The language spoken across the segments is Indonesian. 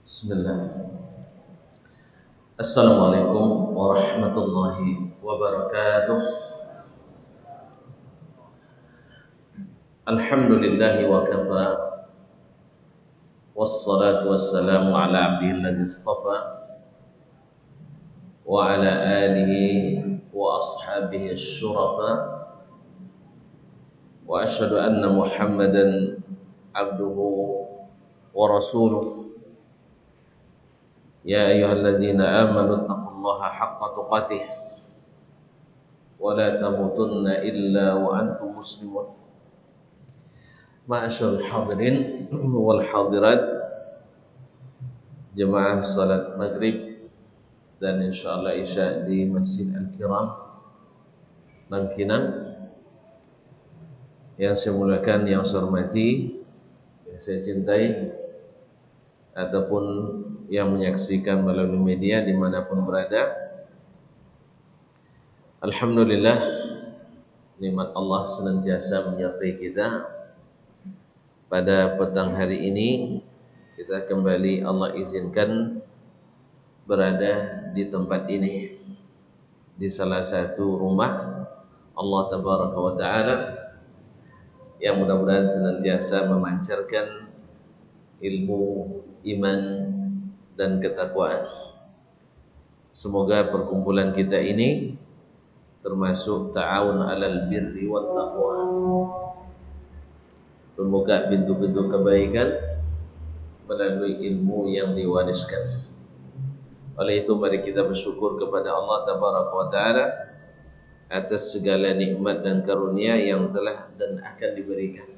Bismillah. Assalamualaikum warahmatullahi wabarakatuh. Alhamdulillahi wa kafa wassalatu wassalamu ala abdihi alladhi istafa wa ala alihi wa ashabihi asy-syurafa wa asyhadu anna Muhammadan abduhu wa rasuluh. Ya ayyuhalladzina amanu taqullaha haqqa tuqatih wa la tamutunna illa wa antum muslimun. Ma'asyiral hadirin wal hadirat, jemaah salat maghrib dan insyaallah isya di Masjid Al-Kiram Bangkinang, yang saya muliakan, yang saya hormati, yang saya cintai, ataupun yang menyaksikan melalui media dimanapun berada. Alhamdulillah, nikmat Allah senantiasa menyertai kita. Pada petang hari ini kita kembali Allah izinkan berada di tempat ini, di salah satu rumah Allah Tabaraka wa Ta'ala, yang mudah-mudahan senantiasa memancarkan ilmu, iman, dan ketakwaan. Semoga perkumpulan kita ini termasuk ta'awun 'alal birri wat taqwa, membuka pintu-pintu kebaikan melalui ilmu yang diwariskan. Oleh itu mari kita bersyukur kepada Allah Tabaraka wa Ta'ala atas segala nikmat dan karunia yang telah dan akan diberikan.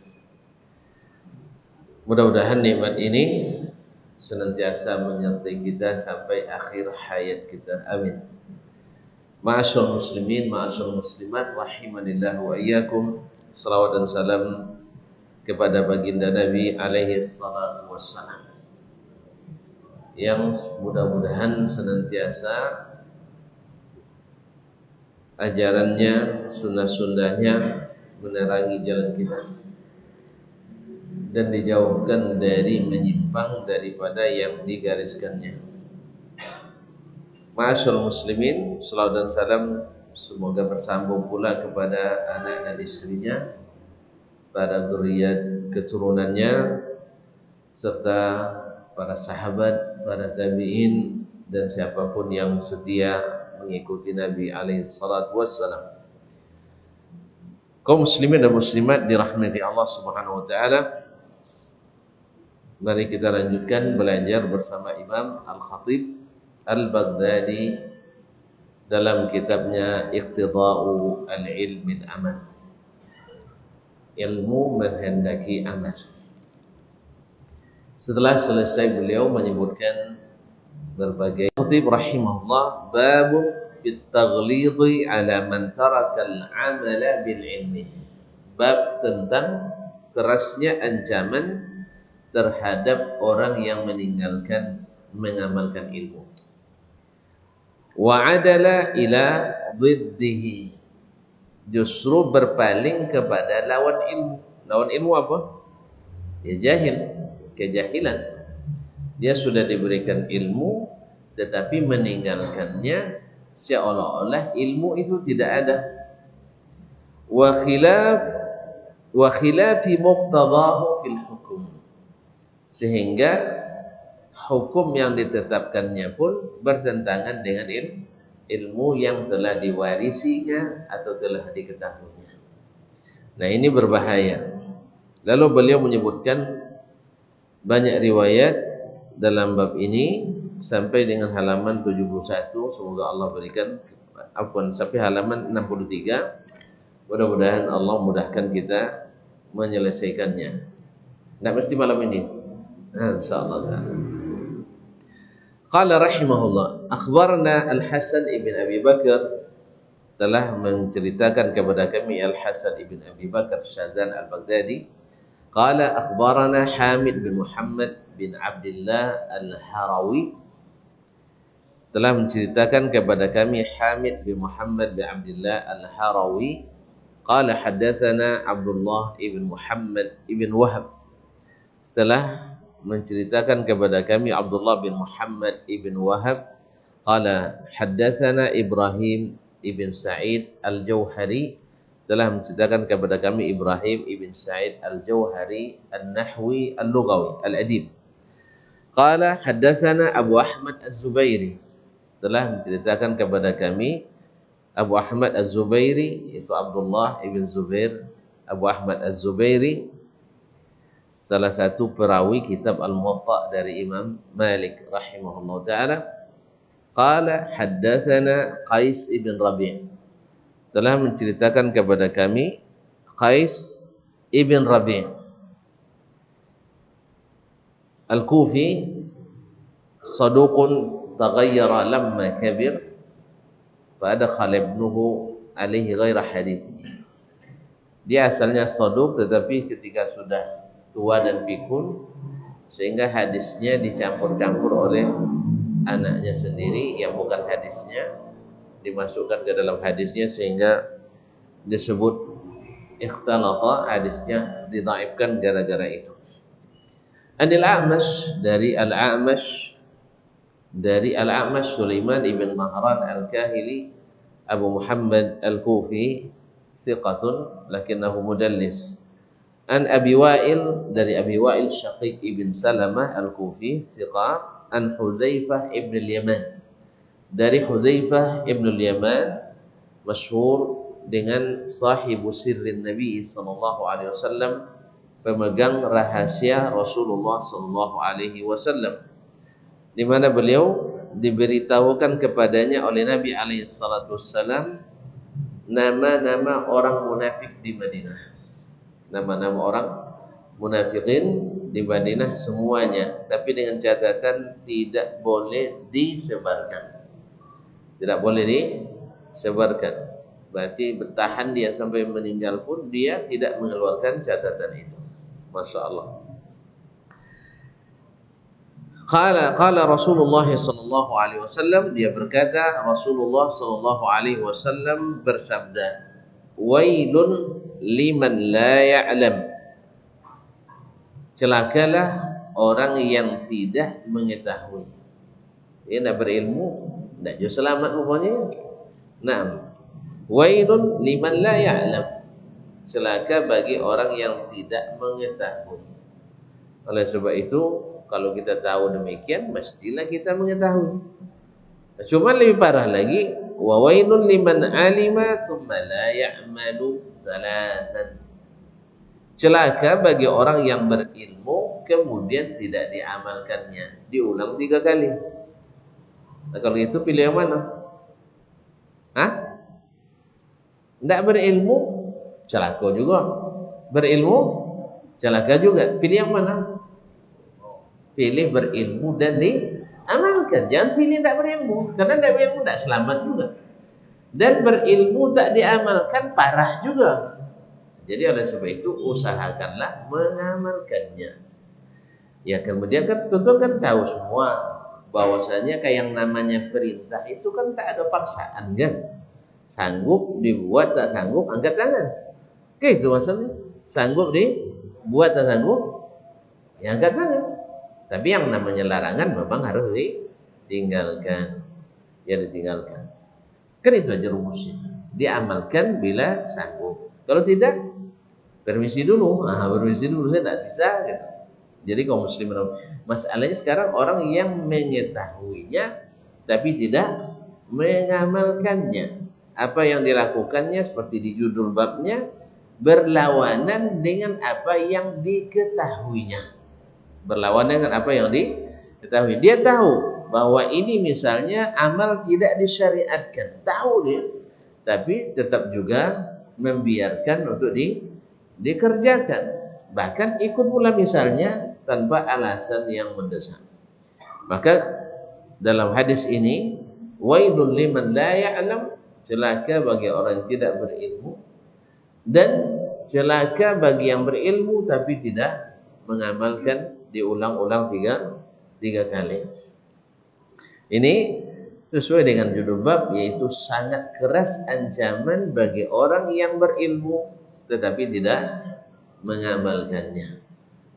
Mudah-mudahan nikmat ini senantiasa menyertai kita sampai akhir hayat kita. Amin. Ma'asyiral muslimin, ma'asyiral muslimat, rahimanillah wa iyyakum. Salawat dan salam kepada baginda Nabi alaihi salatu wassalam, yang mudah-mudahan senantiasa ajarannya, sunnah-sunnahnya menerangi jalan kita dan dijauhkan dari menyimpang daripada yang digariskannya. Ma'asyiral muslimin, salawat dan salam semoga bersambung pula kepada anak dan istrinya, para zuriat keturunannya, serta para sahabat, para tabi'in, dan siapapun yang setia mengikuti Nabi alaihi salatu wassalam. Kaum muslimin dan muslimat dirahmati Allah Subhanahu wa Ta'ala, mari kita lanjutkan belajar bersama Imam Al-Khatib Al-Baghdadi dalam kitabnya Iqtida'u al-Ilmi al-Amal, ilmu menghendaki amal. Setelah selesai beliau menyebutkan berbagai khatib rahimahullah, bab bitaghlidhi ala man taraka al-amala bil ilmi, bab tentang kerasnya ancaman terhadap orang yang meninggalkan mengamalkan ilmu. Wa adala ila dhiddihi, justru berpaling kepada lawan ilmu. Lawan ilmu apa? Ya jahil, kejahilan. Dia sudah diberikan ilmu tetapi meninggalkannya seolah-olah ilmu itu tidak ada. Wa khilafi muqtadahu fil hukum, sehingga hukum yang ditetapkannya pun bertentangan dengan ilmu yang telah diwarisinya atau telah diketahuinya. Nah, ini berbahaya. Lalu beliau menyebutkan banyak riwayat dalam bab ini sampai dengan halaman 71. Semoga Allah berikan sampai halaman 63. Mudah-mudahan Allah mudahkan kita menyelesaikannya. Tidak mesti malam ini, insyaallah ta'ala. Qala rahimahullah, akhbarna Al-Hasan ibn Abi Bakar, telah menceritakan kepada kami Al-Hasan ibn Abi Bakar Syadzan Al-Baghdadi. Qala akhbarana Hamid bin Muhammad bin Abdullah Al-Harawi, telah menceritakan kepada kami Hamid bin Muhammad bin Abdullah Al-Harawi. Qala haddatsana Abdullah ibn Muhammad ibn Wahab, telah menceritakan kepada kami Abdullah bin Muhammad ibn Wahab. Qala haddatsana Ibrahim ibn Sa'id al-Jauhari, telah menceritakan kepada kami Ibrahim ibn Sa'id al-Jauhari an-Nahwi al-Lughawi al-Adib. Qala haddatsana Abu Ahmad az-Zubairi, telah menceritakan kepada kami Abu Ahmad az-Zubairi, yaitu Abdullah ibn Zubair Abu Ahmad az-Zubairi, salah satu perawi kitab Al-Muwatta dari Imam Malik rahimahullah ta'ala. Qala haddatsana Qais ibn Rabi', telah menceritakan kepada kami Qais ibn Rabi' Al-Kufi, saduqun taghayyara lamma kabir fadakhala ibnuhu alaihi ghaira hadithi. Dia asalnya saduq, tetapi ketika sudah tua dan pikun sehingga hadisnya dicampur-campur oleh anaknya sendiri yang bukan hadisnya, dimasukkan ke dalam hadisnya sehingga disebut ikhtalata, hadisnya didhaifkan gara-gara itu. Anil A'mash, dari Al-A'mash, dari Al-A'mash Sulaiman ibn Mahran Al-Kahili Abu Muhammad Al-Kufi, thiqatun lakinnahu mudallis. An Abi Wa'il, dari Abi Wa'il Syaqiq ibn Salamah Al-Kufi, thiqah. An Huzaifah ibn al-Yaman, dari Huzaifah ibn al-Yaman, masyhur dengan sahibu sirrin Nabi sallallahu alaihi wasallam, pemegang rahasia Rasulullah sallallahu alaihi wasallam, di mana beliau diberitahukan kepadanya oleh Nabi alaihi salatu wasallam nama-nama orang munafik di Madinah. Nama-nama orang munafikin di Madinah semuanya, tapi dengan catatan tidak boleh disebarkan. Tidak boleh disebarkan. Berarti bertahan dia sampai meninggal pun dia tidak mengeluarkan catatan itu. Masya Allah. Qala Rasulullah sallallahu alaihi wasallam, dia berkata, Rasulullah sallallahu alaihi wasallam bersabda, wailun liman la ya'lam, celakalah orang yang tidak mengetahui. Dia tidak berilmu, tidak jauh selamat pokoknya. Naam. Wailun liman la ya'lam, celaka bagi orang yang tidak mengetahui. Oleh sebab itu, kalau kita tahu demikian, mestilah kita mengetahui. Cuma lebih parah lagi, wa wailun liman alima thumma la ya'malu salasan, celaka bagi orang yang berilmu kemudian tidak diamalkannya. Diulang 3 kali. Nah, kalau itu pilih yang mana? Hah? Tidak berilmu, celaka juga. Berilmu, celaka juga. Pilih yang mana? Pilih berilmu dan diamalkan. Jangan pilih tidak berilmu, karena tidak berilmu tidak selamat juga. Dan berilmu tak diamalkan parah juga. Jadi oleh sebab itu usahakanlah mengamalkannya. Ya, kemudian kan tentu kan tahu semua bahwasanya kayak yang namanya perintah itu kan tak ada paksaan kan. Sanggup dibuat, tak sanggup angkat tangan. Oke, itu masalahnya. Sanggup dibuat, tak sanggup ya angkat tangan. Tapi yang namanya larangan memang harus ditinggalkan. Ya, ditinggalkan. Kan itu aja rumusnya. Diamalkan bila sanggup. Kalau tidak, permisi dulu. Permisi dulu, saya tak bisa gitu. Jadi kaum muslimin, masalahnya sekarang orang yang mengetahuinya tapi tidak mengamalkannya. Apa yang dilakukannya seperti di judul babnya berlawanan dengan apa yang diketahuinya. Berlawanan dengan apa yang diketahui. Dia tahu bahwa ini misalnya amal tidak disyariatkan, tahu dia, tapi tetap juga membiarkan untuk dikerjakan, bahkan ikut pula misalnya tanpa alasan yang mendesak. Maka dalam hadis ini, wailul liman la ya'lam, celaka bagi orang yang tidak berilmu, dan celaka bagi yang berilmu tapi tidak mengamalkan. Diulang-ulang tiga kali. Ini sesuai dengan judul bab, yaitu sangat keras ancaman bagi orang yang berilmu tetapi tidak mengamalkannya.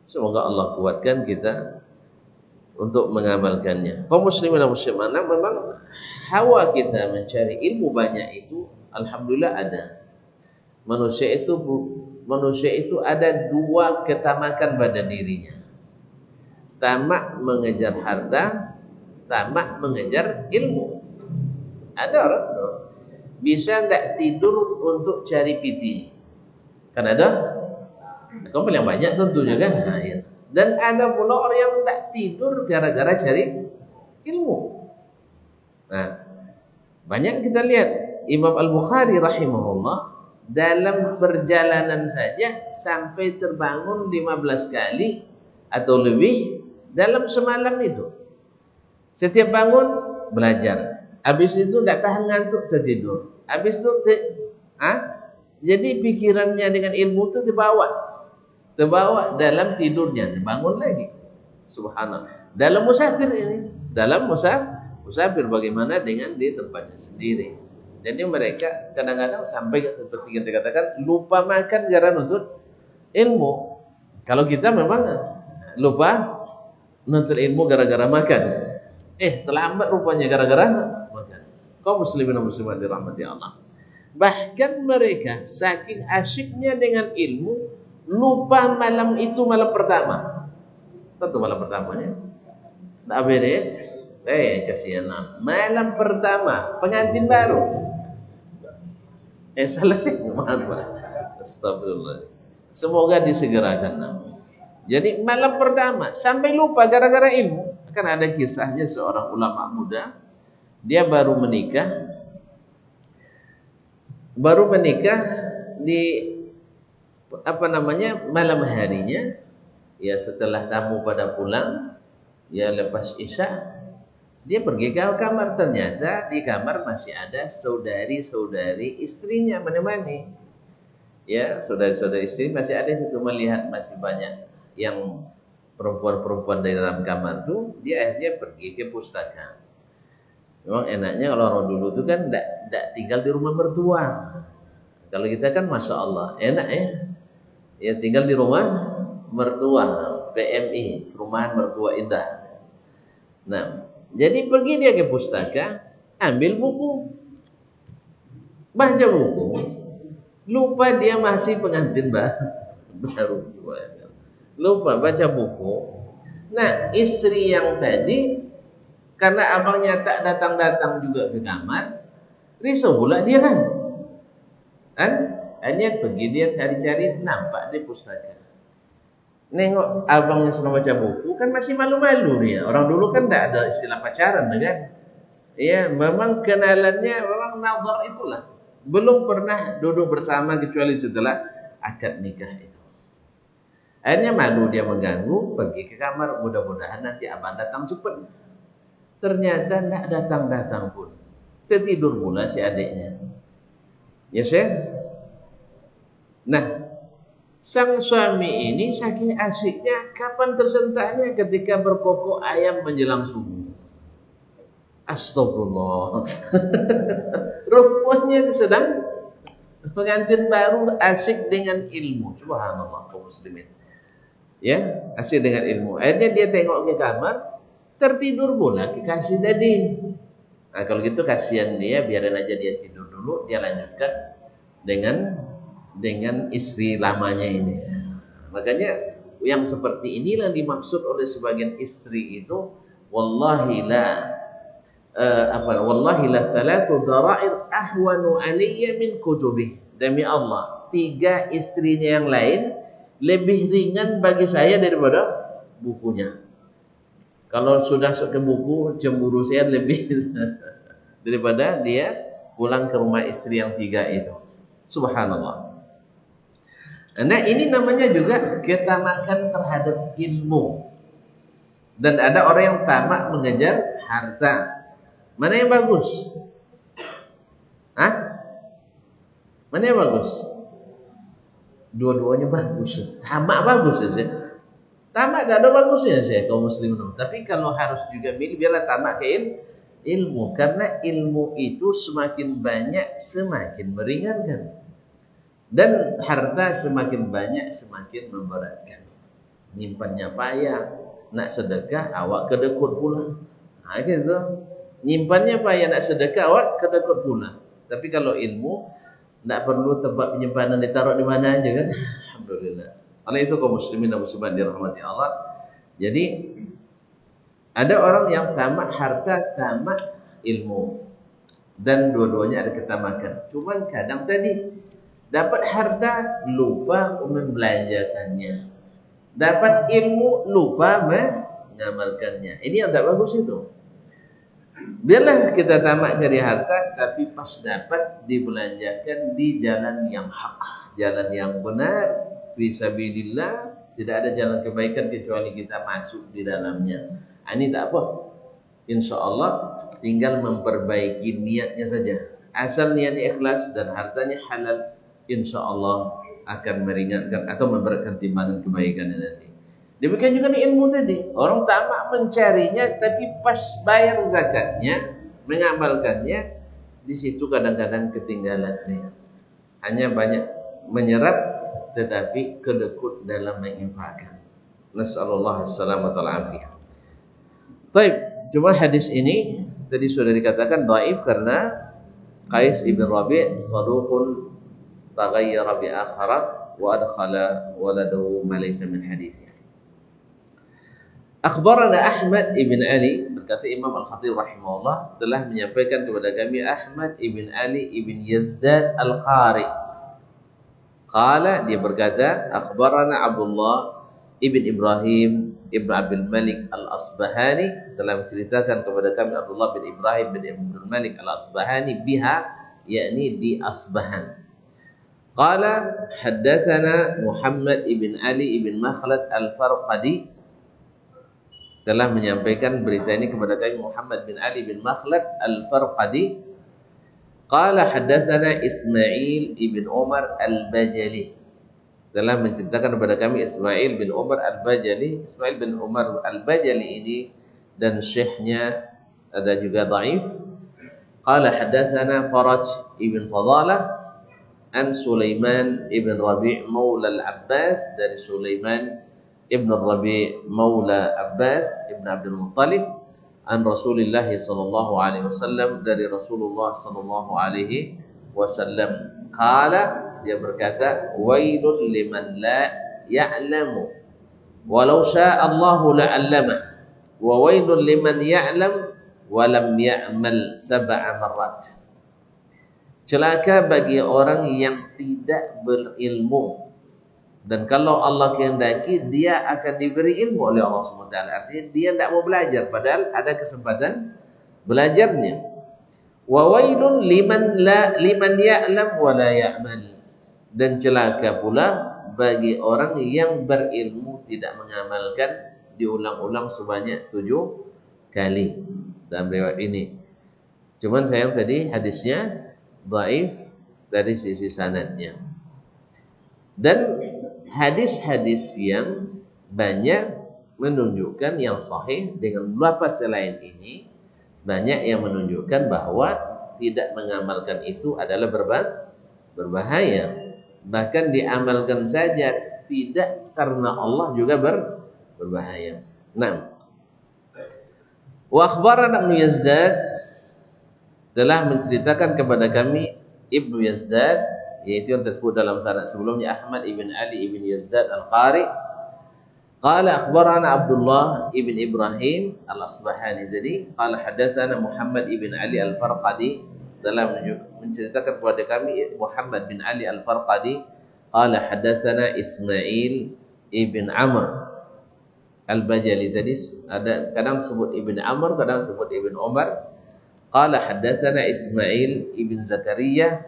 Semoga Allah kuatkan kita untuk mengamalkannya. Kaum muslimin dan muslimat, memang hawa kita mencari ilmu banyak itu alhamdulillah ada. Manusia itu ada dua ketamakan pada dirinya. Tamak mengejar harta, tamak mengejar ilmu. Ada orang tuh bisa tidak tidur untuk cari PT. Kan ada? Kau yang banyak tentunya kan. Nah, ya. Dan ada pula orang yang tidak tidur gara-gara cari ilmu. Nah, banyak kita lihat Imam Al-Bukhari rahimahullah dalam perjalanan saja sampai terbangun 15 kali atau lebih dalam semalam itu. Setiap bangun belajar, habis itu tidak tahan ngantuk tertidur, habis itu jadi pikirannya dengan ilmu itu terbawa dalam tidurnya, terbangun lagi. Subhanallah. Dalam musafir ini, dalam musafir bagaimana dengan di tempatnya sendiri. Jadi mereka kadang-kadang sampai seperti yang dikatakan lupa makan gara nuntut ilmu. Kalau kita memang lupa nuntut ilmu gara-gara makan. Terlambat rupanya gara-gara makan. Kaum muslimin dan muslimat dirahmati Allah. Bahkan mereka saking asyiknya dengan ilmu lupa malam itu malam pertama. Tentu malam pertamanya. Tak beres. Kasihan. Malam pertama pengantin baru. Salah maaf. Astagfirullah. Semoga disegerakan. Jadi malam pertama sampai lupa gara-gara ilmu. Kan ada kisahnya seorang ulama muda, dia baru menikah di malam harinya, ya setelah tamu pada pulang, ya lepas isya, dia pergi ke kamar, ternyata di kamar masih ada saudari-saudari istrinya menemani. Ya, saudari-saudari istri masih ada situ, melihat masih banyak yang perempuan-perempuan di dalam kamar tuh, dia akhirnya pergi ke pustaka. Memang enaknya kalau orang dulu itu kan tidak tinggal di rumah mertua. Kalau kita kan masya Allah enak ya tinggal di rumah mertua, PMI, perumahan mertua indah. Nah, jadi pergi dia ke pustaka, ambil buku, baca buku, lupa dia masih pengantin baru, lupa baca buku. Nah, istri yang tadi karena abangnya tak datang-datang juga ke kamar, risau pula dia kan, hanya pergi dia cari-cari, nampak di pustaka. Nengok abangnya sedang baca buku, kan masih malu-malu dia. Orang dulu kan tidak ada istilah pacaran kan. Ya, memang kenalannya memang nazar itulah. Belum pernah duduk bersama kecuali setelah akad nikah itu. Akhirnya malu dia mengganggu, pergi ke kamar, mudah-mudahan nanti abang datang cepat. Ternyata tidak datang-datang pun. Tertidur pula si adiknya. Ya, Syekh. Nah, sang suami ini saking asyiknya, kapan tersentaknya ketika berkokok ayam menjelang subuh. Astagfirullah. Rupanya sedang pengantin baru asyik dengan ilmu. Subhanallah, kaum muslimin. Ya, asyik dengan ilmu. Akhirnya dia tengok ke kamar, tertidur pula kekasih tadi. Nah, kalau gitu kasihan dia, biarin aja dia tidur dulu, dia lanjutkan dengan istri lamanya ini. Makanya yang seperti inilah dimaksud oleh sebagian istri itu, wallahi la thalathu dara'ir ahwanu alayya min kutubih. Demi Allah, 3 istrinya yang lain lebih ringan bagi saya daripada bukunya. Kalau sudah ke buku, cemburu saya lebih daripada dia pulang ke rumah istri yang 3 itu. Subhanallah. Nah, ini namanya juga ketamakan terhadap ilmu. Dan ada orang yang tamak mengejar harta. Mana yang bagus? Mana yang bagus? Dua-duanya bagus. Tamak bagus ya. Tamak tak ada bagusnya saya kaum muslimin. Tapi kalau harus juga milih, biarlah tamak ke ilmu. Karena ilmu itu semakin banyak semakin meringankan. Dan harta semakin banyak semakin memberatkan. Nyimpannya payah, nak sedekah awak kedekut pula. Gitu. Nyimpannya payah, nak sedekah awak kedekut pula. Tapi kalau ilmu Tidak perlu tempat penyimpanan ditaruh di mana aja kan. Alhamdulillah. Oleh itu kaum muslimin dan muslimat dirahmati Allah. Jadi ada orang yang tamak harta, tamak ilmu, dan dua-duanya ada ketamakan. Cuman kadang tadi dapat harta lupa membelanjakannya, dapat ilmu lupa mengamalkannya. Ini yang tak bagus itu. Biarlah kita tamak cari harta, tapi pas dapat dibelanjakan di jalan yang hak, jalan yang benar, fisabilillah. Tidak ada jalan kebaikan kecuali kita masuk di dalamnya. Ini tak apa. Insya Allah tinggal memperbaiki niatnya saja. Asal niatnya ikhlas dan hartanya halal, insya Allah akan meringankan atau memberatkan timbangan kebaikannya nanti. Demikian juga nih ilmu tadi. Orang tamak mencarinya, tapi pas bayar zakatnya, mengamalkannya, di situ kadang-kadang ketinggalan nih. Hanya banyak menyerap, tetapi kedekut dalam menginfakkan. Nasallallahu as-salamata wal-afiyah. Baik, cuma hadis ini tadi sudah dikatakan dhaif karena Qais ibn Rabi' saduqun taghayyara bi akharat wa adkhala waladahu ma laysa min haditsih. Akhbarana Ahmad ibn Ali, berkata Imam Al-Khatib rahimahullah, telah menyampaikan kepada kami Ahmad ibn Ali ibn Yazdad Al-Qari. Qala, dia berkata, akhbarana Abdullah ibn Ibrahim ibn Abdul Malik Al-Asbahani, telah menceritakan kepada kami Abdullah bin Ibrahim bin Abdul Malik Al-Asbahani biha, yakni di Asbahan. Qala haddatsana Muhammad ibn Ali ibn Makhlad Al-Farqadi, telah menyampaikan berita ini kepada kami Muhammad bin Ali bin Makhlad Al-Farqadi. Qala haddatsana Ismail ibn Umar Al-Bajali, telah menceritakan kepada kami Ismail bin Umar Al-Bajali. Ismail bin Umar Al-Bajali ini dan syekhnya ada juga dhaif. Qala haddatsana Faraj ibn Fadalah an Sulaiman ibn Rabi' maula Al-Abbas, dari Sulaiman ibn Rabi' maula Abbas ibn Abdul Muttalib, an Rasulullah sallallahu alaihi wasallam, dari Rasulullah sallallahu alaihi wasallam. Qala, dia berkata, wailul liman la ya'lamu walau syaa Allahu la'allamah, wa wailul liman ya'lam wa lam ya'mal sab'a marrat. Celaka bagi orang yang tidak berilmu, dan kalau Allah kehendaki dia akan diberi ilmu oleh Allah SWT. Artinya dia tidak mau belajar padahal ada kesempatan belajarnya. Wa wailun liman ya'lam wa la ya'mal, dan celaka pula bagi orang yang berilmu tidak mengamalkan, diulang-ulang sebanyak 7 kali dalam riwayat ini. Cuman sayang tadi hadisnya dhaif dari sisi sanadnya. Dan hadis-hadis yang banyak menunjukkan yang sahih dengan lafaz selain ini, banyak yang menunjukkan bahwa tidak mengamalkan itu adalah berbahaya. Bahkan diamalkan saja tidak karena Allah juga berbahaya. Nah, wa akhbarana Ibnu Yazdad, telah menceritakan kepada kami Ibnu Yazdad, yaitu yang tersebut dalam sanad sebelumnya Ahmad ibn Ali ibn Yazdad Al-Qari. Qala akhbarana Abdullah ibn Ibrahim Al-Asbahani, jadi qala hadatsana Muhammad ibn Ali Al-Farqadi, telah menceritakan kepada kami Muhammad bin Ali Al-Farqadi. Qala hadatsana Ismail ibn Amr Al-Bajali, tadi ada kadang sebut ibn Amr, kadang sebut ibn Umar. Qala haddatsana Ismail ibn Zakaria,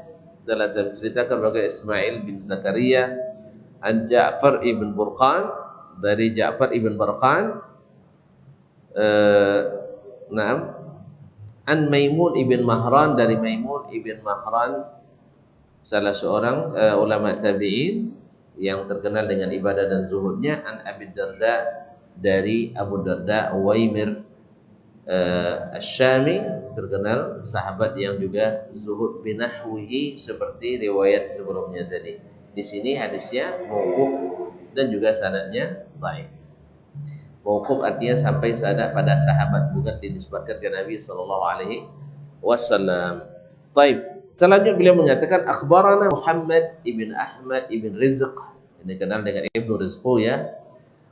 telah menceritakan bagaimana Ismail bin Zakaria an Ja'far ibn Burqan, dari Ja'far ibn Burqan, an Maimun ibn Mahran, dari Maimun ibn Mahran, salah seorang ulama tabi'in yang terkenal dengan ibadah dan zuhudnya, an Abi Darda, dari Abu Darda Uwaimir Asy-Syami, terkenal sahabat yang juga zuhud binahwihi seperti riwayat sebelumnya tadi. Di sini hadisnya mauquf dan juga sanadnya dhaif. Mauquf artinya sampai pada sahabat, bukan dinisbatkan ke Nabi sallallahu alaihi wasallam. Baik, Selanjutnya beliau mengatakan akhbarana Muhammad ibn Ahmad ibn Rizq, ini kenal dengan Ibnu Rizqu ya.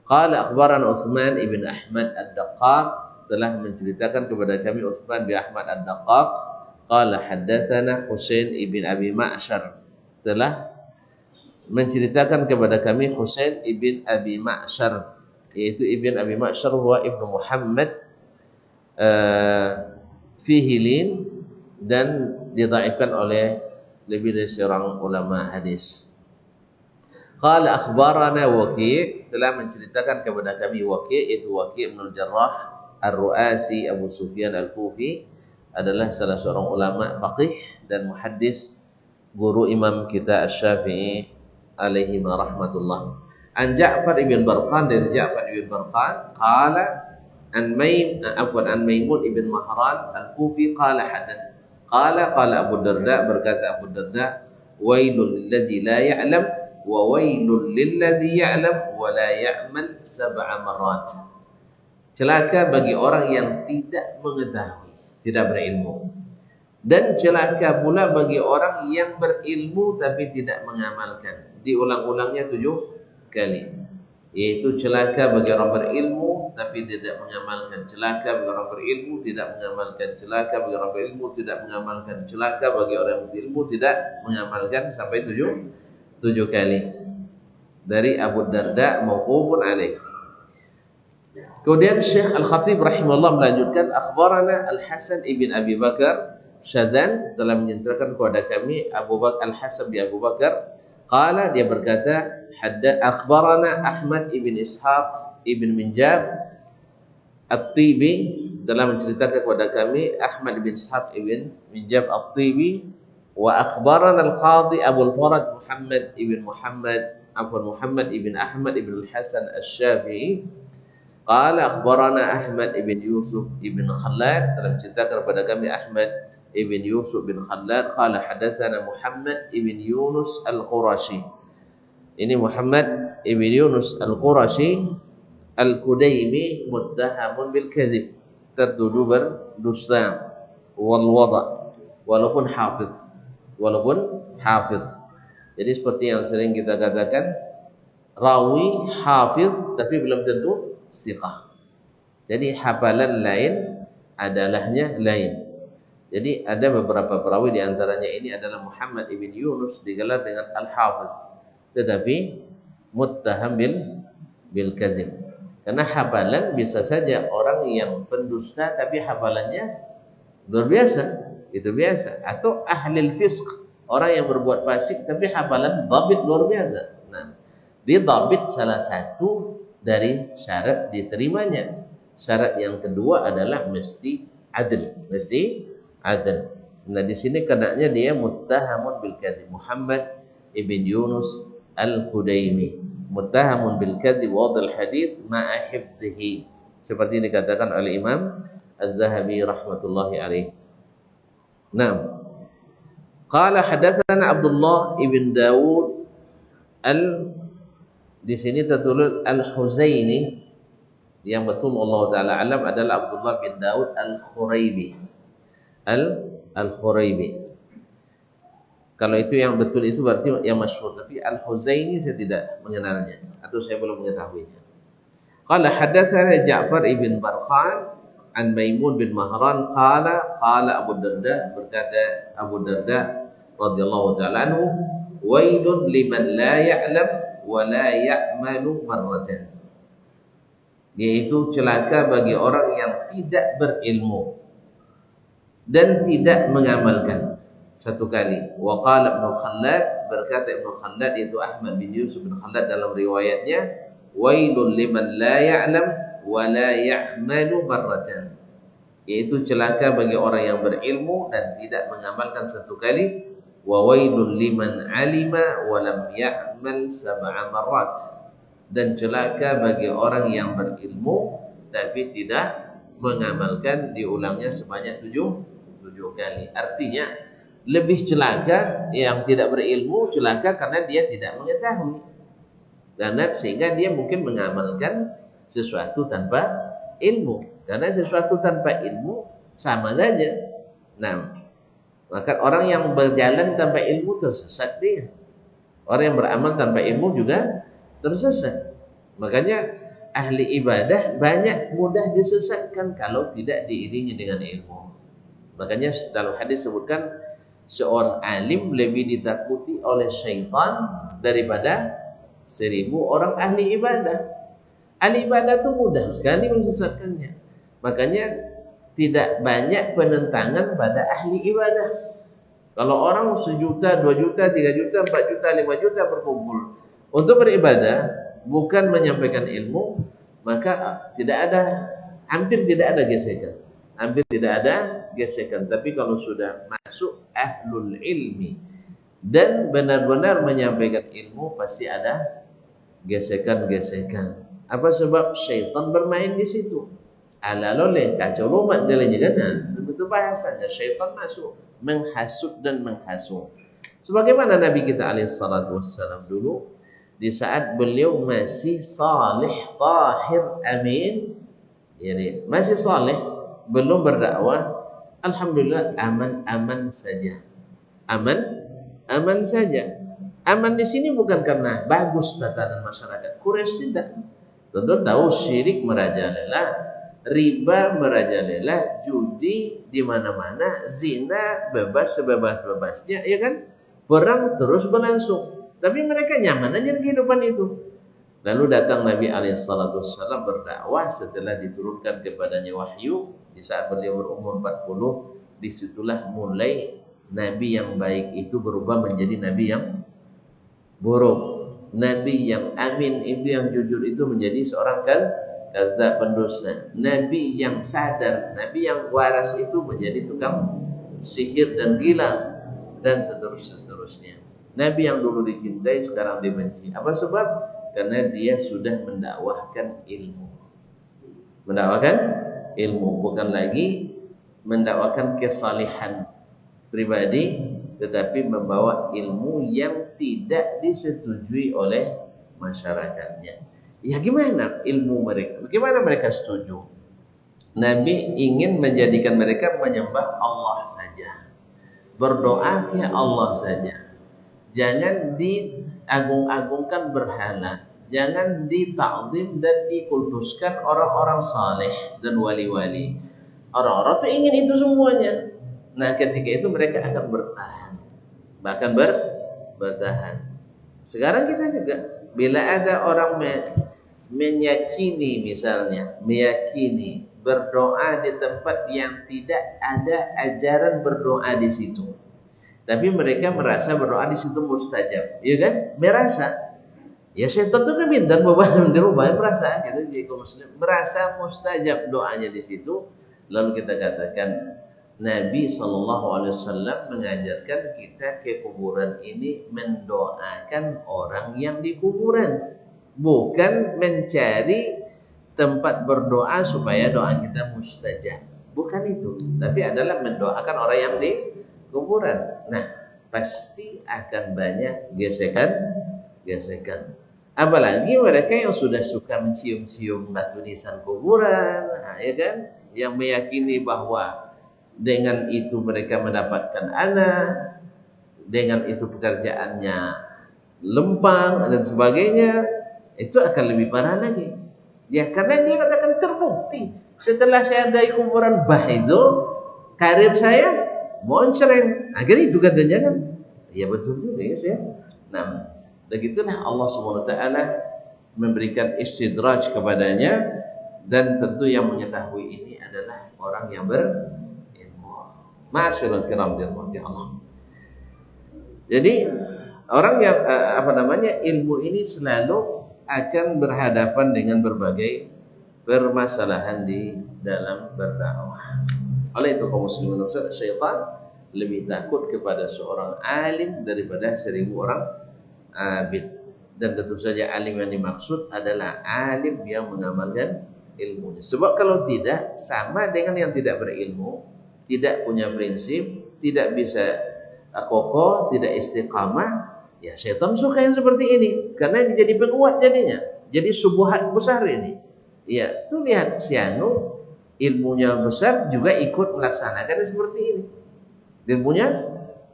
Qala akhbarana Utsman ibn Ahmad Ad-Daqqaq, telah menceritakan kepada kami Utsman bin Ahmad Ad-Daqqaq. Qala haddatsana Husain ibn Abi Ma'syar, telah menceritakan kepada kami Husain ibn Abi Ma'syar, yaitu ibn Abi Ma'syar wa ibnu Muhammad fihi lin, dan didhaifkan oleh lebih dari seorang ulama hadis. Qala akhbarana Waqi', telah menceritakan kepada kami Waqi', itu Waqi' bin Al-Jarrah Ar-Ru'asi Abu Sufyan Al-Kufi, adalah salah seorang ulama faqih dan muhaddis, guru imam kita Asy-Syafi'i alaihi rahmatullah. An Ja'far ibn Barqan, dari Ja'far ibn Barqan, qala an Maimun ibn Mahran Al-Kufi, qala hadath qala Abu Darda, berkata Abu Darda, wailul lilladzi la ya'lam wa wailul lilladzi ya'lam wa la ya'mal sab'a marrat. Celaka bagi orang yang tidak mengetahui, tidak berilmu, dan celaka pula bagi orang yang berilmu tapi tidak mengamalkan. Diulang-ulangnya 7 kali, yaitu celaka bagi orang berilmu tapi tidak mengamalkan, celaka bagi orang berilmu tidak mengamalkan, celaka bagi orang berilmu tidak mengamalkan, celaka bagi orang berilmu tidak mengamalkan, sampai 7 kali dari Abu Darda mauqufun alaih. Kemudian Syekh Al-Khatib rahimahullah melanjutkan akhbarana Al-Hasan ibn Abi Bakar Syadzan, telah menceritakan kepada kami Al-Hasan bin Abu Bakar, qala, dia berkata, akhbarana Ahmad ibn Ishaq ibn Minjab At-Tibi, telah menceritakan kepada kami Ahmad bin Ishaq ibn Minjab At-Tibi, wa akhbarana Al-Qadhi Abu Al-Farad Muhammad ibn Ahmad ibn Al-Hasan Asy-Syafi'i, qala akhbarana Ahmad ibn Yusuf ibn Khallad, telah menceritakan kepada kami Ahmad ibn Yusuf bin Khallad, qala hadatsana Muhammad ibn Yunus Al-Qurashi. Ini Muhammad ibn Yunus Al-Qurashi Al-Kudaimi muttahamun bil kadzib, tertuduh berdusta wal wada', walaupun hafiz. Jadi seperti yang sering kita katakan, rawi hafiz tapi belum tentu siqah. Jadi hafalan lain, adalahnya lain. Jadi ada beberapa perawi, di antaranya ini adalah Muhammad ibn Yunus, digelar dengan Al-Hafiz, tetapi muttaham bil kadzib. Karena hafalan bisa saja orang yang pendusta tapi hafalannya luar biasa, itu biasa. Atau ahlil fisq, orang yang berbuat fasik tapi hafalan dhabit luar biasa. Nah, didhabit salah satu dari syarat diterimanya. Syarat yang kedua adalah mesti adil, Nah, di sini kenanya dia muttahamun bil kadzib, Muhammad ibn Yunus Al-Kudaimi, muttahamun bil kadzib wadal hadits ma'a hifdhihi, seperti dikatakan oleh Imam Az-Zahabi rahmatullahi alaih. Naam. Qala hadatsana Abdullah ibn Dawud di sini tertulis Al-Huzaini, yang betul Allah taala alam adalah Abdullah bin Dawud Al-Khuraibi. Al-Khuraibi. Kalau itu yang betul itu berarti yang masyhur, tapi Al-Huzaini saya tidak mengenalnya atau saya belum mengetahuinya. Qala hadatsana Ja'far ibn Barqan an Maimun bin Mahran qala Abu Darda, berkata Abu Darda radhiyallahu ta'ala anhu, wailun liman la ya'lam wa la ya'malu marratan, yaitu celaka bagi orang yang tidak berilmu dan tidak mengamalkan satu kali. Wa qala Ibnu Khallad, berkata Ibnu Khallad, itu Ahmad bin Yusuf bin Khallad dalam riwayatnya, wailul liman la ya'lam wa la ya'malu marratan, yaitu celaka bagi orang yang berilmu dan tidak mengamalkan satu kali. Wa wailul liman alima wa lam ya'mal sab'a marrat, dan celaka bagi orang yang berilmu tapi tidak mengamalkan, diulangnya sebanyak 7 kali. Artinya lebih celaka yang tidak berilmu, celaka karena dia tidak mengetahui, karena sehingga dia mungkin mengamalkan sesuatu tanpa ilmu, karena sesuatu tanpa ilmu sama saja. Nah, Maka orang yang berjalan tanpa ilmu tersesat dia. Orang yang beramal tanpa ilmu juga tersesat. Makanya ahli ibadah banyak mudah disesatkan kalau tidak diiringi dengan ilmu. Makanya dalam hadis sebutkan seorang alim lebih ditakuti oleh syaitan daripada 1000 orang ahli ibadah. Ahli ibadah itu mudah sekali menyesatkannya. Makanya tidak banyak penentangan pada ahli ibadah. Kalau orang 1 juta, 2 juta, 3 juta, 4 juta, 5 juta berkumpul untuk beribadah, bukan menyampaikan ilmu, maka hampir tidak ada gesekan. Hampir tidak ada gesekan. Tapi kalau sudah masuk ahlul ilmi dan benar-benar menyampaikan ilmu, pasti ada gesekan-gesekan. Apa sebab? Syaitan bermain di situ. Ala loleh kacau lomat dalam jegatan. Betul bahasanya, syaitan masuk menghasut dan menghasut. Sebagaimana Nabi kita alaihissalatu wassalam dulu, di saat beliau masih salih, tahir, amin, yani masih salih, belum berdakwah, alhamdulillah aman-aman saja. Aman saja. Aman di sini bukan karena bagus tatanan masyarakat Quraisy, tidak. Tentu tahu syirik merajalela, riba merajalela, judi di mana-mana, zina bebas sebebas-bebasnya, ya kan? Perang terus berlangsung. Tapi mereka nyaman aja kehidupan itu. Lalu datang Nabi alaihissalatu wassalam berdakwah setelah diturunkan kepadanya wahyu. Di saat beliau berumur 40, disitulah mulai Nabi yang baik itu berubah menjadi Nabi yang buruk. Nabi yang amin itu, yang jujur itu, menjadi seorang kadzdzab, pendusta. Nabi yang sadar, Nabi yang waras itu menjadi tukang sihir dan gila, dan seterusnya. Nabi yang dulu dicintai sekarang dibenci. Apa sebab? Karena dia sudah mendakwahkan ilmu. Mendakwahkan ilmu, bukan lagi mendakwahkan kesalihan pribadi, tetapi membawa ilmu yang tidak disetujui oleh masyarakatnya. Ya gimana ilmu mereka? Bagaimana mereka setuju? Nabi ingin menjadikan mereka menyembah Allah saja, berdoa ke Allah saja. Jangan diagung-agungkan berhala, jangan ditakdim dan dikultuskan orang-orang saleh dan wali-wali. Orang-orang itu ingin itu semuanya. Nah, ketika itu mereka akan bertahan, bahkan bertahan. Sekarang kita juga, bila ada orang meyakini, misalnya meyakini berdoa di tempat yang tidak ada ajaran berdoa di situ, tapi mereka merasa berdoa di situ mustajab, ya kan? Merasa, ya setan itu kan pintar beban di rumah, merasa gitu, jadi muslim merasa mustajab doanya di situ. Lalu kita katakan Nabi SAW mengajarkan kita ke kuburan ini mendoakan orang yang di kuburan, bukan mencari tempat berdoa supaya doa kita mustajab. Bukan itu, tapi adalah mendoakan orang yang di kuburan. Nah, pasti akan banyak gesekan. Apalagi mereka yang sudah suka mencium-cium batu nisan kuburan, nah, ya kan? Yang meyakini bahwa dengan itu mereka mendapatkan anak, dengan itu pekerjaannya lempang dan sebagainya, itu akan lebih parah lagi. Ya, karena dia katakan terbukti setelah saya dari kuburan bah itu, karir saya moncreng. Akhirnya itu katanya kan, ya betul juga ya saya. Nah, begitulah Allah SWT memberikan istidraj kepadanya, dan tentu yang mengetahui ini adalah orang yang berilmu. Ma'asyiral kiram dirahmati Allah. Jadi orang yang ilmu ini selalu akan berhadapan dengan berbagai permasalahan di dalam berdakwah. Oleh itu kaum muslimin, syaitan lebih takut kepada seorang alim daripada 1000 orang abid. Dan tentu saja alim yang dimaksud adalah alim yang mengamalkan ilmunya. Sebab kalau tidak, sama dengan yang tidak berilmu, tidak punya prinsip, tidak bisa kokoh, tidak istiqamah. Ya, syaitan suka yang seperti ini, karena ini jadi penguat jadinya. Jadi subuhat besar ini. Ya, tuh lihat si anu ilmunya besar juga ikut melaksanakan seperti ini. Ilmunya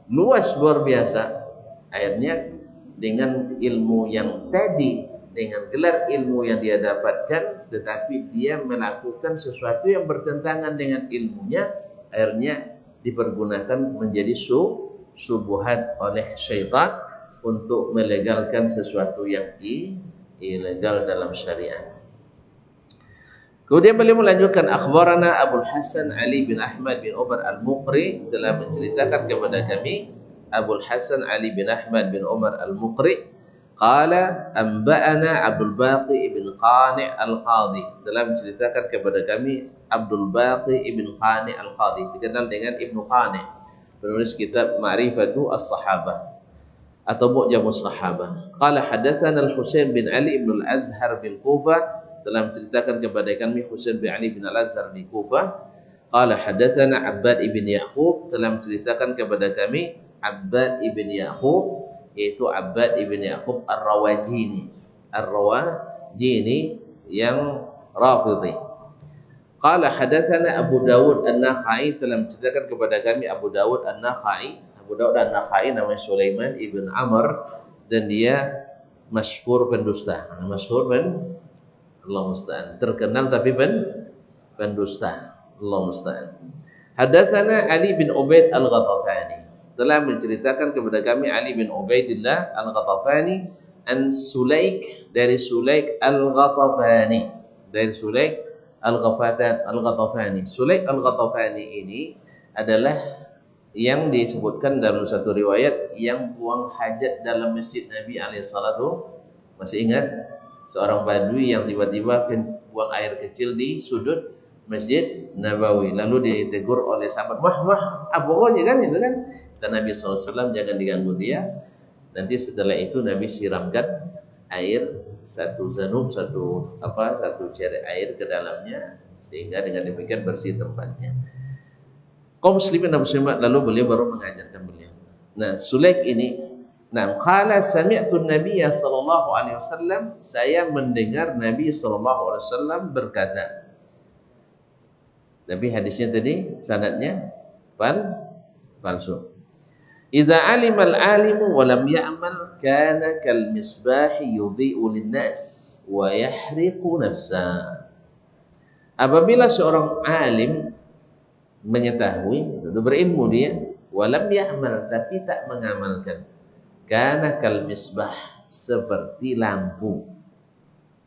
luas luar biasa. Akhirnya dengan ilmu yang tadi, dengan gelar ilmu yang dia dapatkan, tetapi dia melakukan sesuatu yang bertentangan dengan ilmunya, akhirnya dipergunakan menjadi subuhat oleh syaitan untuk melegalkan sesuatu yang ilegal dalam syariat. Kemudian beliau melanjutkan, akhbarana Abul Hasan Ali bin Ahmad bin Umar Al-Muqri, telah menceritakan kepada kami Abul Hasan Ali bin Ahmad bin Umar Al-Muqri, qala anba'ana Abdul Baqi ibn Qani' Al-Qadhi, telah menceritakan kepada kami Abdul Baqi ibn Qani' Al-Qadhi, dikenal dengan Ibnu Qani', penulis kitab Ma'rifatu As-Sahabah atau Mu'jamus Sahabah. Qala hadatsana Al-Husain bin Ali ibn Al-Azhar bin Kufah, telah menceritakan kepada kami Husain bin Ali bin Al-Azhar di Kufah. Qala hadatsana Abbad ibn Ya'qub, telah menceritakan kepada kami Abbad ibn Ya'qub, yaitu Abbad ibn Ya'qub Ar-Rawajini. Ar-Rawajini yang Rafidhi. Qala hadatsana Abu Dawud An-Nakhai, telah menceritakan kepada kami Abu Dawud An-Nakhai. Abu Dawud An-Nakhai namanya Sulaiman ibn Amr, dan dia masyhur pendusta. Masyhur Allah musta'an, terkenal tapi pendusta. Allah musta'an. Hadatsana Ali bin Ubaid Al-Ghatafani, telah menceritakan kepada kami Ali bin Ubaidillah Al-Ghatafani an Sulaik, dari Sulaik Al-Ghatafani, dari Sulaik Al-Ghatafani. Sulaik Al-Ghatafani ini adalah yang disebutkan dalam satu riwayat yang buang hajat dalam masjid Nabi alaihissalatu. Masih ingat? Seorang badui yang tiba-tiba buang air kecil di sudut Masjid Nabawi, lalu ditegur oleh sahabat, pokoknya kan itu kan. Dan Nabi SAW, jangan diganggu dia. Nanti setelah itu Nabi siramkan air, satu zanub, satu ceret air ke dalamnya, sehingga dengan demikian bersih tempatnya. Kaum muslimin dan muslimat, lalu beliau baru mengajarkan beliau. Nah, Sulaik ini, qala sami'tu an-nabiyya sallallahu alaihi wasallam, saya mendengar Nabi sallallahu alaihi wasallam berkata. Tapi hadisnya tadi sanadnya palsu. Idza 'alima al-'alimu wa lam ya'mal kana kal misbahi yudhi'u lin-nas wa yahriqu nafsa. Apabila seorang alim mengetahui, itu berilmu dia, wa lam ya'mal, tapi tak mengamalkan, kana kal misbah, seperti lampu.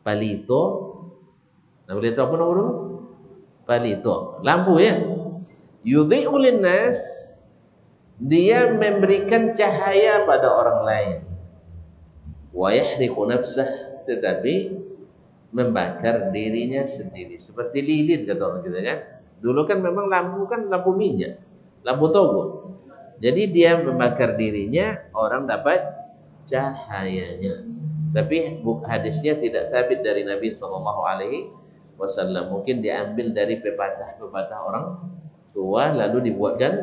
Palito. Nah, palito apa namanya? Palito, lampu ya. Yudhi'u linnas, dia memberikan cahaya pada orang lain. Wa yahriqu nafsah, tetapi membakar dirinya sendiri. Seperti lilin kata orang kita kan. Dulu kan memang lampu kan lampu minyak, lampu togo. Jadi dia membakar dirinya, orang dapat cahayanya. Tapi hadisnya tidak sabit dari Nabi SAW. Mungkin diambil dari pepatah orang tua, lalu dibuatkan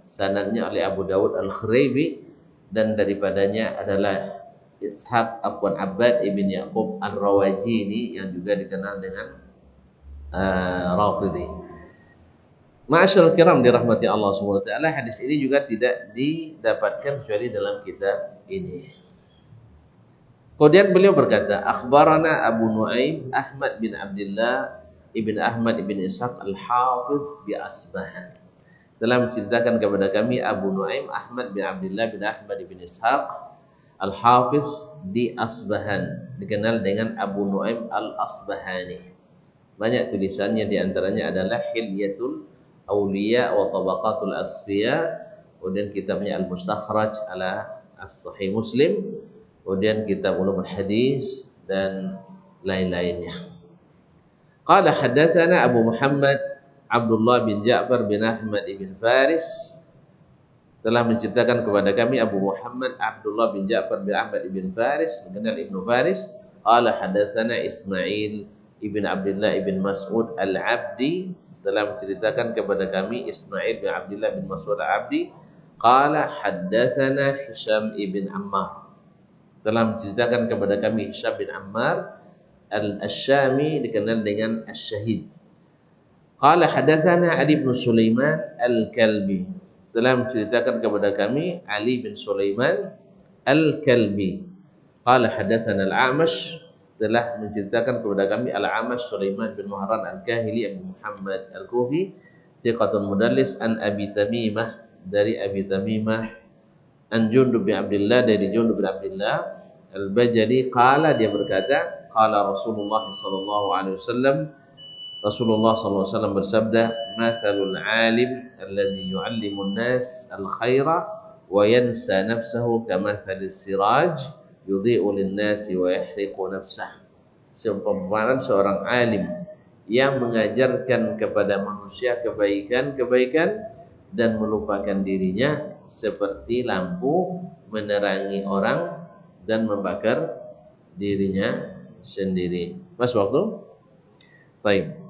sanadnya oleh Abu Dawud Al-Khuraibi, dan daripadanya adalah Abbad ibn Ya'qub Ar-Rawajini, yang juga dikenal dengan Rafidhi. Ma'asyarul kiram dirahmati Allah Subhanahu wa taala, hadis ini juga tidak didapatkan kecuali dalam kitab ini. Kemudian beliau berkata, akhbarana Abu Nu'aim Ahmad bin Abdullah ibn Ahmad ibn Ishaq Al-Hafiz bi Asbahan, telah menceritakan kepada kami Abu Nu'aim Ahmad bin Abdullah bin Ahmad bin Ishaq Al-Hafiz di Asbahan, dikenal dengan Abu Nu'aim Al-Asbahani. Banyak tulisannya, diantaranya adalah Hilyatul Awliya wa Tabaqatul Asfiya, kemudian kitabnya Al-Mustakhraj ala As-Sahih Muslim, kemudian kitab Ulumul Hadis, dan lain-lainnya. Qala hadatsana Abu Muhammad Abdullah bin Ja'far bin Ahmad ibn Faris, telah menceritakan kepada kami Abu Muhammad Abdullah bin Ja'far bin Ahmad ibn Faris, dikenal Ibnu Faris. Qala hadatsana Ismail ibn Abdullah ibn Mas'ud Al-Abdi, telah menceritakan kepada kami Ismail bin Abdullah bin Mas'ud Al-Abdi. Qala haddatsana Hisham ibn Ammar, telah menceritakan kepada kami Hisham bin Ammar Al-Asyami, dikenal dengan Asy-Syahid. Qala hadatsana Ali bin Sulaiman Al-Kalbi, telah menceritakan kepada kami Ali bin Sulaiman Al-Kalbi. Qala hadatsana Al-A'mash, telah menceritakan kepada kami Al-A'mash Sulaiman bin Mahran Al-Kahili Abu Muhammad Al-Kufi, thiqatun mudallis, an Abi Tamimah, dari Abi Tamimah, an Jundub bin Abdullah, dari Jundub bin Abdullah Al-Bajali, qala, dia berkata, qala Rasulullah sallallahu alaihi wasallam, Rasulullah sallallahu alaihi wasallam bersabda, mathalul alim alladhi yu'allimun nas al-khaira wa yansa nafsahu kamathalis siraj yudhi'u lin-nasi wa yahriqu nafsah. Seumpama seorang alim yang mengajarkan kepada manusia kebaikan-kebaikan dan melupakan dirinya, seperti lampu menerangi orang dan membakar dirinya sendiri. Mas waktu? Baik.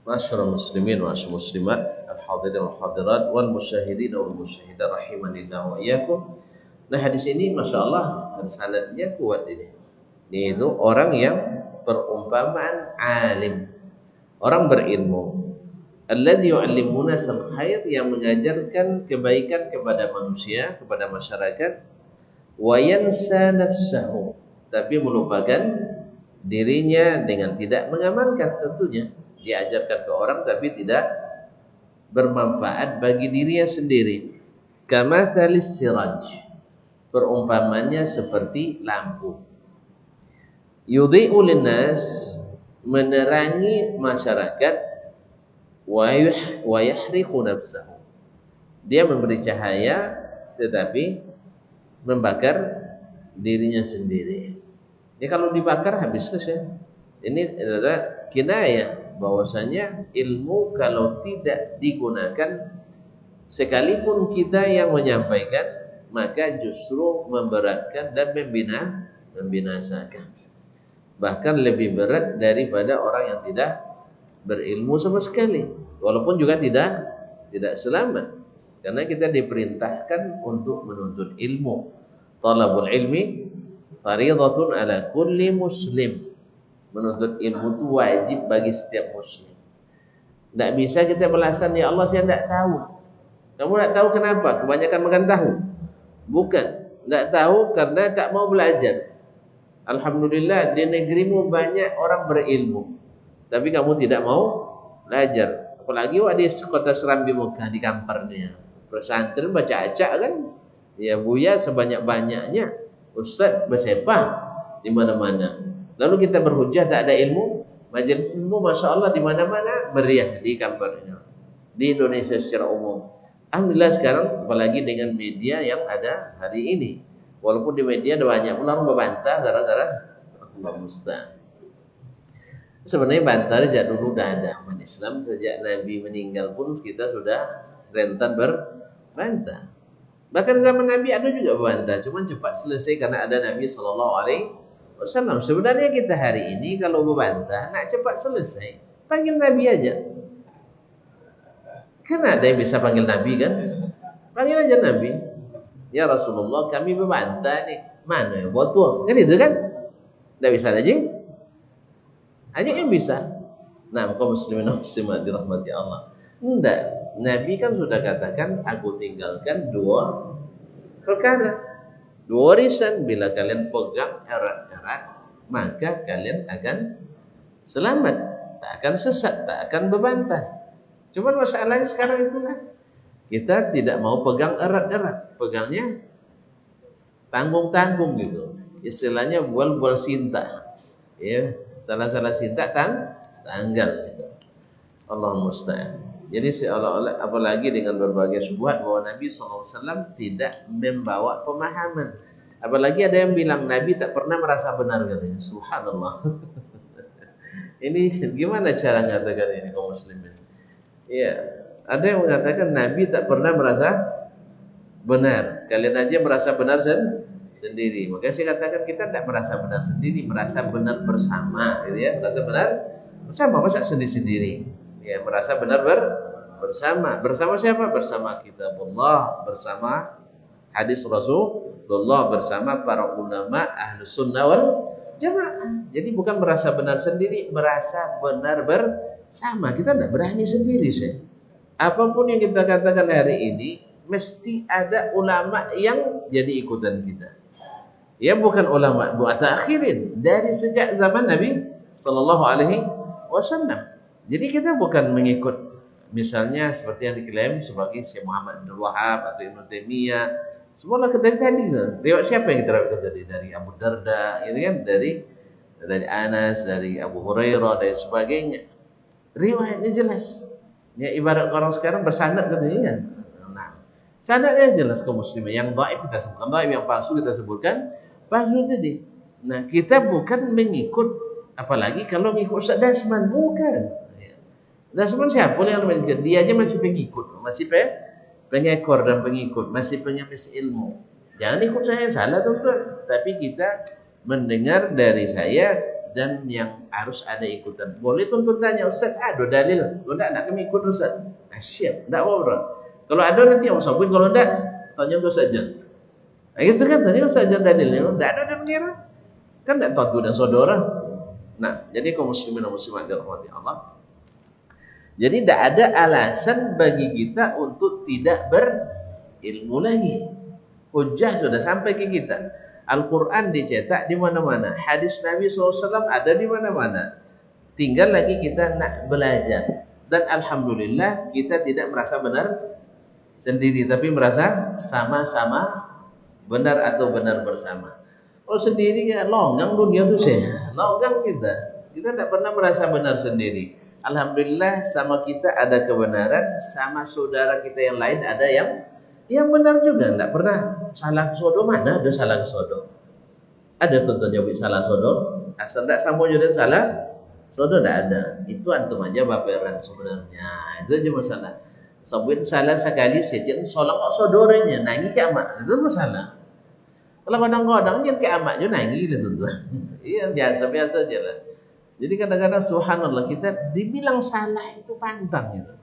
Masyarul muslimin wa muslimat, al-hadirin wal hadirat, wal musyahidin wal musyahidat rahimanillah wa iyyakum. Nah, hadis ini Masya Allah sanadnya kuat ini. Ini itu orang yang perumpamaan alim, orang berilmu. Alladzi yu'allimuna sal khair, yang mengajarkan kebaikan kepada manusia, kepada masyarakat. Wa yansa nafsahu, tapi melupakan dirinya dengan tidak mengamalkan tentunya. Diajarkan ke orang tapi tidak bermanfaat bagi dirinya sendiri. Kamathalis siraj, perumpamannya seperti lampu. Yudhi'u linnas, menerangi masyarakat, wa yahriqu nafsahu, dia memberi cahaya tetapi membakar dirinya sendiri. Ini kalau dibakar habis selesai. Ini adalah kinayah bahwasanya ilmu kalau tidak digunakan, sekalipun kita yang menyampaikan, maka justru memberatkan dan membinasakan. Bahkan lebih berat daripada orang yang tidak berilmu sama sekali, walaupun juga tidak selamat. Karena kita diperintahkan untuk menuntut ilmu. Talabul ilmi faridatun ala kulli muslim. Menuntut ilmu itu wajib bagi setiap muslim. Tidak bisa kita beralasan, ya Allah saya tidak tahu. Kamu tidak tahu kenapa? Kebanyakan makan tahu. Bukan, tidak tahu karena tak mau belajar. Alhamdulillah di negerimu banyak orang berilmu, tapi kamu tidak mau belajar. Apalagi di kota Serambi Mekah, di kamparnya pesantren baca acak kan, ya buya sebanyak-banyaknya, ustaz bersepah di mana-mana. Lalu kita berhujah tak ada ilmu. Majelis ilmu masya Allah di mana-mana meriah di kamparnya, di Indonesia secara umum. Alhamdulillah sekarang apalagi dengan media yang ada hari ini, walaupun di media ada banyak orang membantah gara-gara Allah musta'an. Sebenarnya bantah sejak dulu sudah ada. Umat Islam sejak Nabi meninggal pun kita sudah rentan berbantah. Bahkan zaman Nabi ada juga berbantah, cuman cepat selesai karena ada Nabi SAW. Sebenarnya kita hari ini kalau berbantah nak cepat selesai, panggil Nabi aja. Kan ada yang bisa panggil Nabi kan? Panggil aja Nabi. Ya Rasulullah, kami berbantah nih. Mana yang betul? Kan itu kan? Tidak bisa aja. Hanya yang bisa. Nah, kaum muslimin muslimat dirahmati Allah. Enggak. Nabi kan sudah katakan, aku tinggalkan dua perkara, dua warisan. Bila kalian pegang erat-erat, maka kalian akan selamat, tak akan sesat, tak akan berbantah. Cuma masalahnya sekarang itulah, kita tidak mau pegang erat-erat, pegangnya tanggung-tanggung gitu. Istilahnya bual-bual cinta. Ya, salah-salah cinta tanggal gitu. Allah musta'an. Jadi seolah-olah apalagi dengan berbagai syubhat bahwa Nabi SAW tidak membawa pemahaman. Apalagi ada yang bilang Nabi tak pernah merasa benar katanya. Subhanallah. Ini gimana cara mengatakan ini kaum muslimin? Iya, ada yang mengatakan Nabi tak pernah merasa benar. Kalian aja merasa benar sendiri. Makanya saya katakan kita tidak merasa benar sendiri, merasa benar bersama, gitu ya. Merasa benar bersama, masa sendiri-sendiri. Ya, merasa benar bersama. Bersama siapa? Bersama kitabullah, bersama hadis Rasulullah, bersama para ulama Ahlus Sunnah wal Jamaah. Jadi bukan merasa benar sendiri, merasa benar bersama. Kita tidak berani sendiri, sih. Apapun yang kita katakan hari ini, mesti ada ulama yang jadi ikutan kita. Ya, bukan ulama buat akhirin, dari sejak zaman Nabi sallallahu alaihi wasallam. Jadi kita bukan mengikut misalnya seperti yang diklaim sebagai Syekh Muhammad Abdul Wahab atau Ibnu Taimiyah. Semua dari tadi. Riwayat siapa yang kita riwayatkan tadi? Dari Abu Darda, gitu kan? Dari Anas, dari Abu Hurairah dan sebagainya. Riwayatnya jelas. Ya, ibarat orang sekarang bersanad katanya. Nah, sanadnya jelas kaum muslimin. Yang dhaif kita sebutkan dhaif, yang palsu kita sebutkan palsu tadi. Nah, kita bukan mengikut, apalagi kalau mengikut Ustaz Dasman, bukan. Dasman siapa yang mengikut? Dia aja masih pengikut, masih pengekor dan pengikut, masih pengemis ilmu. Jangan ikut saya, salah tuan-tuan. Tapi kita mendengar dari saya dan yang harus ada ikutan. Boleh tuan-tuan tanya, Ustaz, ada dalil? Kalau tidak kami ikut Ustaz. Nah, siap, tidak apa-apa. Kalau ada nanti yang usapin, kalau tidak tanya Ustaz Jan. Nah, itu kan tadi Ustaz Jan dalilnya. Tidak ada dan mengira. Kan tidak tahu dan saudara. Nah, jadi kaum muslimin dan muslimat dirahmati Allah. Jadi tidak ada alasan bagi kita untuk tidak berilmu lagi. Hujjah sudah sampai ke kita. Al-Quran dicetak di mana-mana. Hadis Nabi SAW ada di mana-mana. Tinggal lagi kita nak belajar. Dan Alhamdulillah kita tidak merasa benar sendiri tapi merasa sama-sama benar atau benar bersama. Kalau sendiri ya longgang dunia tuh sih, longgang kita. Kita tidak pernah merasa benar sendiri. Alhamdulillah sama kita ada kebenaran, sama saudara kita yang lain ada yang benar juga. Tidak pernah salah sodo, mana ada salah sodo. Ada contohnya salah sodo, asal tidak sama juga salah sodo tidak ada. Itu antum aja baperan sebenarnya. Itu aja masalah. Sampai salah sekali secen solong kok sodorenya nangis ke amak itu masalah. Kalau kadang-kadang jangan ke amak juga nangis gitu tuh. Iya biasa-biasa aja lah. Jadi kadang-kadang subhanallah kita dibilang salah itu pantang gitu.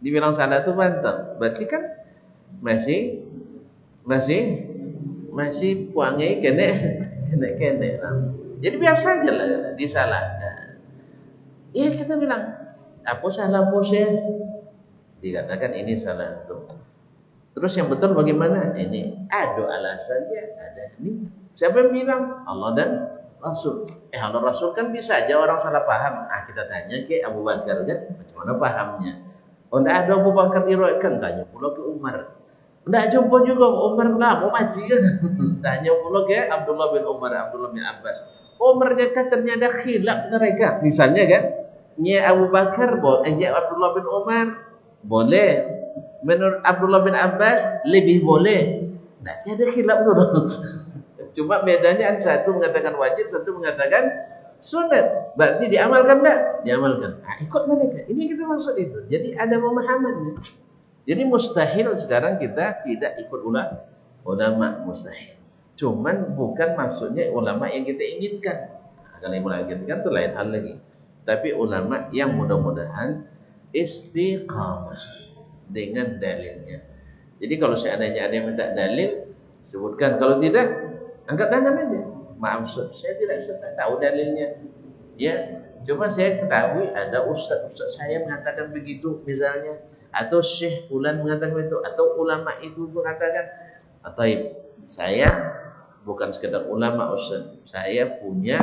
Dibilang salah itu pantang. Berarti kan masih puangai kene. Jadi biasa aja lah disalahkan. Iya kita bilang apa salah saya? Dikatakan ini salah itu. Terus yang betul bagaimana? Ini ada alasannya, ada ini. Siapa yang bilang? Allah dan Rasul. Allah Rasul kan bisa aja orang salah paham. Kita tanya ke Abu Bakar kan, bagaimana pahamnya? Oh, tidak ada Abu Bakar diriwayatkan, tanya pula ke Umar. Tidak jumpa juga Umar mau mati kan? Tanya pula ke Abdullah bin Umar, Abdullah bin Abbas. Umarnya kan ternyata khilaf mereka. Misalnya kan, Abu Bakar boleh, Abdullah bin Umar boleh, menurut Abdullah bin Abbas lebih boleh. Nah, ada khilaf dulu. Cuma bedanya satu mengatakan wajib, satu mengatakan sunat. Berarti diamalkan enggak? Diamalkan. Ikut mereka. Ini kita maksud itu. Jadi ada pemahamannya. Jadi mustahil sekarang kita tidak ikut ulama, mustahil. Cuman bukan maksudnya ulama yang kita inginkan. Kalau ulama yang kita inginkan itu lain hal lagi. Tapi ulama yang mudah-mudahan istiqamah dengan dalilnya. Jadi kalau seandainya ada yang minta dalil, sebutkan. Kalau tidak, angkat tangan aja. Maaf, saya tidak tahu dalilnya. Ya, cuma saya ketahui ada ustaz saya mengatakan begitu misalnya, atau syekh fulan mengatakan begitu, atau ulama itu mengatakan. Atau saya bukan sekedar ulama ustaz, saya punya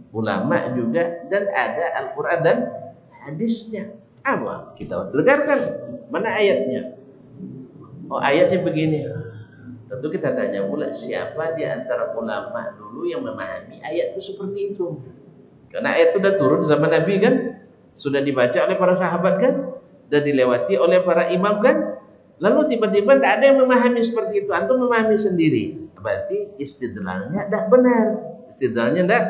ulama juga dan ada Al-Quran dan hadisnya. Apa? Kita dengarkan. Mana ayatnya? Oh, ayatnya begini. Tentu kita tanya pula siapa di antara ulama dulu yang memahami ayat itu seperti itu. Karena ayat itu sudah turun zaman Nabi kan, sudah dibaca oleh para sahabat kan, dan dilewati oleh para imam kan. Lalu tiba-tiba tidak ada yang memahami seperti itu. Antum memahami sendiri. Berarti istidlalnya tidak benar. Istidlalnya tidak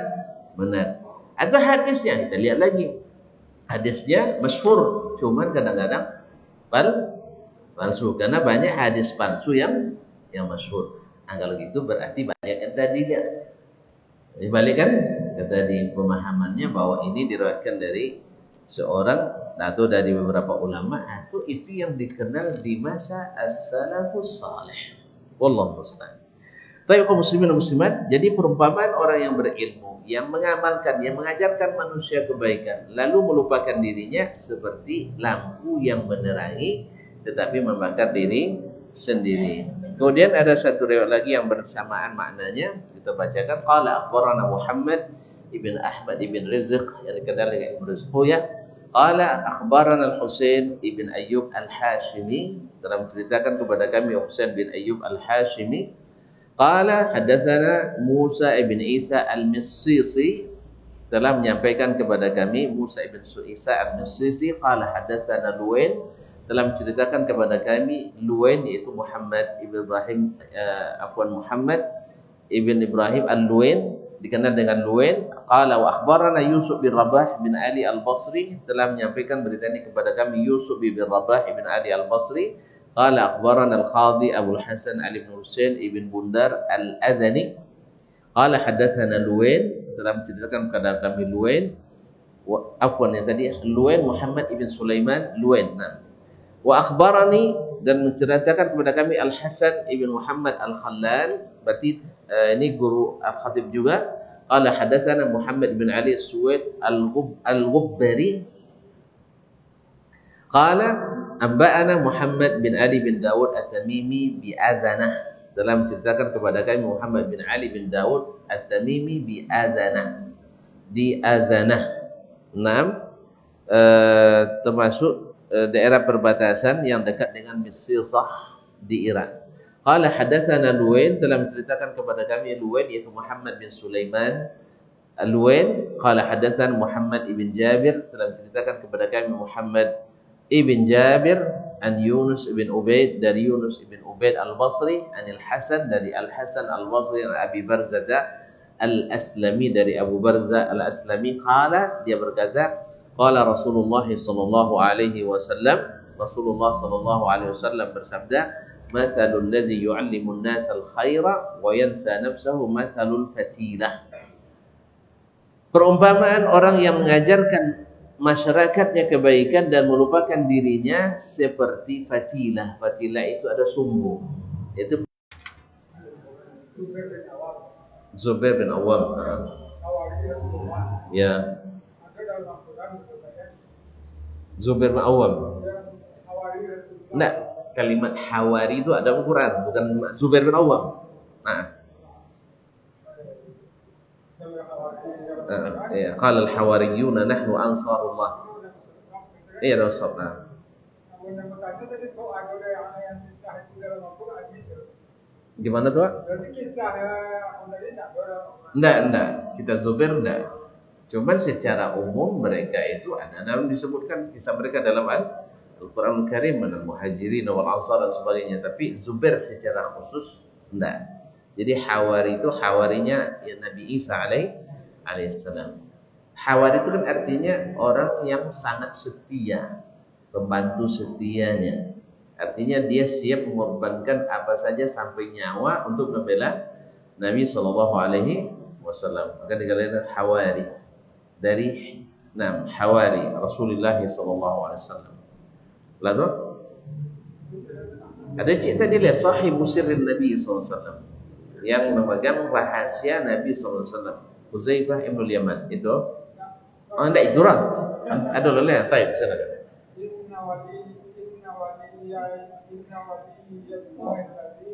benar. Atau hadisnya kita lihat lagi. Hadisnya masyhur, cuman kadang-kadang palsu karena banyak hadis palsu yang masyhur. Nah, kalau gitu berarti banyak yang tadi dibalikan ke tadi pemahamannya bahwa ini diriwayatkan dari seorang atau dari beberapa ulama, atau itu yang dikenal di masa as-salafus salih. Wallahu musta'an. Tapi kaum muslimin dan muslimat, jadi perumpamaan orang yang berilmu, yang mengamalkan, yang mengajarkan manusia kebaikan, lalu melupakan dirinya seperti lampu yang menerangi tetapi membakar diri sendiri. Kemudian ada satu riwayat lagi yang bersamaan maknanya, kita bacakan. Qala akhbarana Muhammad ibn Ahmad ibn Rizq, yang dikenal dengan Ibn Rizqiyah. Qala akhbarana Al-Husain ibn Ayyub Al-Hashimi, telah menceritakan kepada kami Husain bin Ayyub Al-Hashimi. Qala hadatsana Musa ibn Isa Al-Missisi, telah menyampaikan kepada kami Musa ibn Isa Al-Missisi. Qala hadatsana Luwain, telah menceritakan kepada kami Luwain, yaitu Muhammad ibn Ibrahim Muhammad ibn Ibrahim Al-Luwain, dikenal dengan Luwain. Qala wa akhbarana Yusuf bin Rabah bin Ali Al-Basri, telah menyampaikan berita ini kepada kami Yusuf bin Rabah bin Ali Al-Basri. Qala akhbarana Al-Qadhi Abu Hasan Ali bin Husain ibn Bundar Al-Adhani. Qala hadatsana Luwain, telah menceritakan kepada kami Luwain, yang tadi Luwain Muhammad ibn Sulaiman Luwain. Wa akhbarani, dan menceritakan kepada kami Al-Hasan ibn Muhammad Al-Khallal, berarti ini guru Al-Khatib juga. Qala hadatsana Muhammad bin Ali Suwaid Al-Ghubbari. Qala amba'ana Muhammad bin Ali bin Dawud At-Tamimi bi Adhanah, telah menceritakan kepada kami Muhammad bin Ali bin Dawud At-Tamimi bi Adhanah, di Adhanah. 6 termasuk daerah perbatasan yang dekat dengan Misisah. di Irak. Qala hadatsana Luwain, telah menceritakan kepada kami Luwain yaitu Muhammad bin Sulaiman Al-Luwain. Qala hadatsana Muhammad ibn Jabir, telah menceritakan kepada kami Muhammad ibn Jabir an Yunus ibn Ubaid, dari Yunus ibn Ubaid Al-Basri, anil Hasan, dari Al-Hasan Al-Basri, an Abi Barzah Al-Aslami, dari Abu Barzah Al-Aslami. Qala, dia berkata, qala Rasulullah sallallahu alaihi wasallam, Rasulullah sallallahu alaihi wasallam bersabda, mathalul ladzi yu'allimun nasal khaira wa yansa nafsahu mathalul fatilah. Perumpamaan orang yang mengajarkan masyarakatnya kebaikan dan melupakan dirinya seperti fatilah. Fatilah itu ada sumbu. Itu Zubair bin Awam. Ya. Zubair bin Awam. Enggak, kalimat hawari itu ada dalam Quran, bukan Zubair bin Awam. Ya, qala al-hawariyuna nahnu ansarullah. Iya, Rasulullah. Gimana tuh? Enggak. Kita Zubair enggak. Cuman secara umum mereka itu ada dalam disebutkan kisah mereka dalam Al-Quran Al-Karim, Al-Muhajirin wal Ansar dan sebagainya. Tapi Zubair secara khusus enggak. Jadi hawari itu hawarinya ya Nabi Isa alaihissalam. Hawari itu kan artinya orang yang sangat setia, pembantu setianya. Artinya dia siap mengorbankan apa saja sampai nyawa untuk membela Nabi sallallahu alaihi wasallam. Maka dikatakan hawari dari hawari Rasulullah sallallahu alaihi wasallam. Lalu ada cerita dia sahibu sirrin Nabi sallallahu alaihi wasallam yang memegang rahasia Nabi sallallahu alaihi wasallam, Huzaifah ibn Yaman. Itu enggak itu lah. Ada leleh, baik silakan.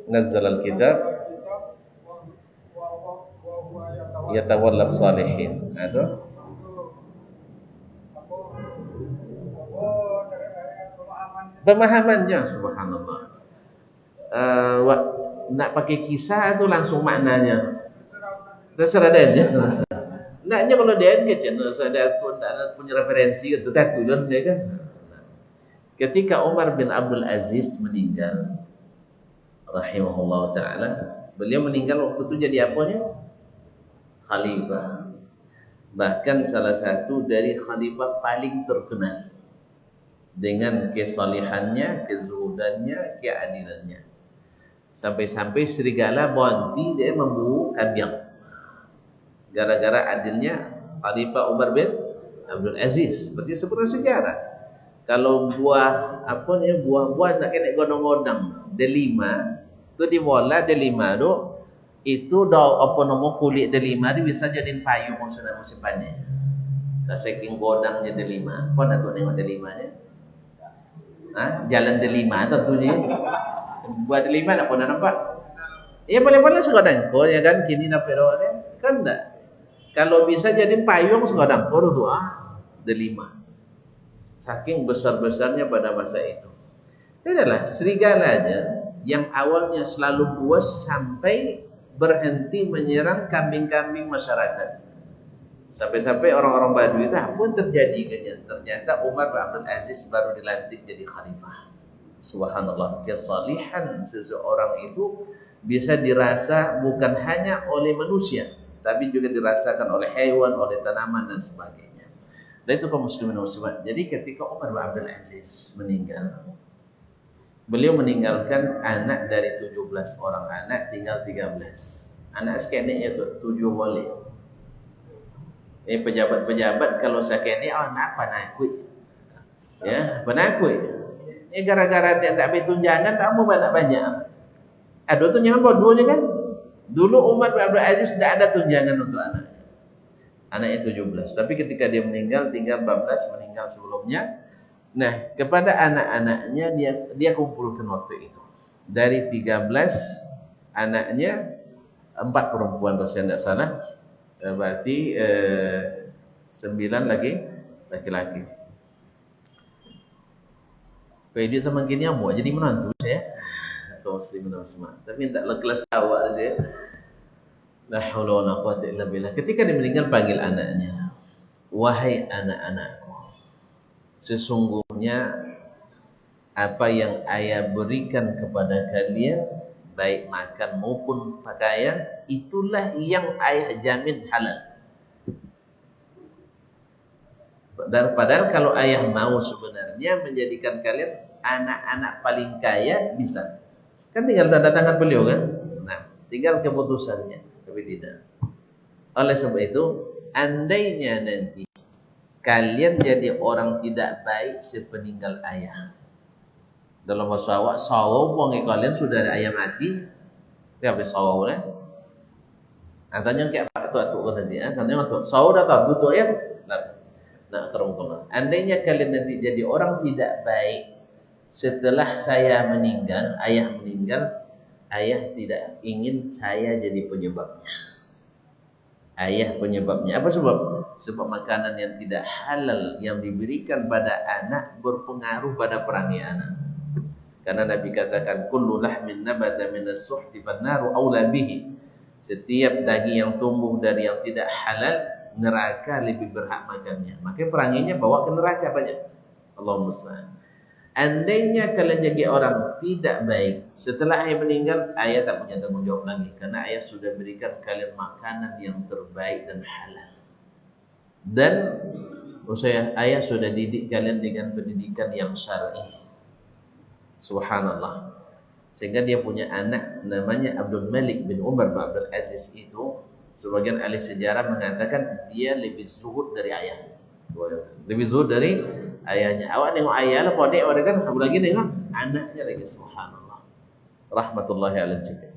Nazzal al-kitab yatawalla as-salihin. Itu pemahamannya subhanallah. Nak pakai kisah itu langsung maknanya. Terserah dia. Naknya kalau dia ada punya referensi itu tak dulu dia kan. Ketika Umar bin Abdul Aziz meninggal rahimahullah taala, beliau meninggal waktu itu jadi apanya? Khalifah. Bahkan salah satu dari khalifah paling terkenal dengan kesalihannya, kezuhudannya, keadilannya. Sampai-sampai serigala bonti dia membunuh kambing. Gara-gara adilnya Khalifah Umar bin Abdul Aziz. Seperti sebenarnya sejarah. Kalau buah-buah nak kena godong-godong delima, tu dimola delima tu itu kulit delima dia bisa jadiin payung musim panen. Dah saking godangnya delima. Kau nak tengok delimanya? Jalan delima tentunya. Buat delima nak pernah nampak? Ya boleh-boleh segodang ko ya kan kini nak pero kan tak. Kalau bisa jadiin payung segodang ko tu delima. Saking besar-besarnya pada masa itu. Itulah serigalanya yang awalnya selalu buas sampai berhenti menyerang kambing-kambing masyarakat. Sampai-sampai orang-orang Badui itu pun terjadi kan. Ternyata Umar bin Abdul Aziz baru dilantik jadi khalifah. Subhanallah, kesalihan seseorang itu bisa dirasa bukan hanya oleh manusia, tapi juga dirasakan oleh hewan, oleh tanaman dan sebagainya. Dan itu kaum muslimin dan muslimat. Jadi ketika Umar bin Abdul Aziz meninggal, beliau meninggalkan anak dari 17 orang anak, tinggal 13. Anak sekeneknya itu 7 boleh. Pejabat-pejabat kalau sekene nak panakui. Ya, panakui. Gara-gara dia tak ambil tunjangan, tak mau banyak-banyak. Ada tunjangan buat duanya kan? Dulu Umar bin Abdul Aziz tidak ada tunjangan untuk anaknya. Anaknya 17. Tapi ketika dia meninggal, tinggal 14, meninggal sebelumnya. Nah, kepada anak-anaknya dia kumpulkan waktu itu. Dari 13 anaknya, 4 perempuan kalau saya tidak salah. Berarti 9 lagi laki-laki. Dia sama gini mau jadi menantu saya. kaum muslimin dan muslimat. Tapi tak kelas awak saja. La haula wala quwwata illa billah. Ketika dia meninggal panggil anaknya. Wahai anak-anakku, sesungguhnya apa yang ayah berikan kepada kalian, baik makan maupun pakaian, itulah yang ayah jamin halal. Dan padahal kalau ayah mau sebenarnya menjadikan kalian anak-anak paling kaya, bisa. Kan tinggal tanda tangan beliau kan. Nah, tinggal keputusannya. Tapi tidak. Oleh sebab itu, andainya nanti kalian jadi orang tidak baik sepeninggal ayah. Dalam bahasa awak, sawaw wangi kalian sudah ada ayah mati. Dia habis sawaw lah. Tanya kayak Pak Tua nanti. Tanya Tua, sawaw dah tahu tu ayah. Nah, kerumunan. Andainya kalian nanti jadi orang tidak baik setelah saya meninggal, ayah meninggal, ayah tidak ingin saya jadi penyebabnya. Ayah penyebabnya. Apa sebab? Sebab makanan yang tidak halal yang diberikan pada anak berpengaruh pada perangai anak. Karena Nabi katakan kullu lahmin nabata minas suhti fannaru aula bihi. Setiap daging yang tumbuh dari yang tidak halal, neraka lebih berhak makannya. Maka perangainya bawa ke neraka banyak. Allahumma musta'an. Andainya kalian jadi orang tidak baik setelah ayah meninggal, ayah tak punya tanggung jawab lagi. Karena ayah sudah berikan kalian makanan yang terbaik dan halal. Dan ayah sudah didik kalian dengan pendidikan yang syar'i. Subhanallah. Sehingga dia punya anak namanya Abdul Malik bin Umar bin Abdul Aziz itu, sebagian ahli sejarah mengatakan dia lebih zuhud dari ayahnya. Lebih zuhud dari ayahnya. Awak tengok ayah lah podek orang kan, lagi tengok anaknya lagi. Subhanallah. Rahmatullahi alaihi.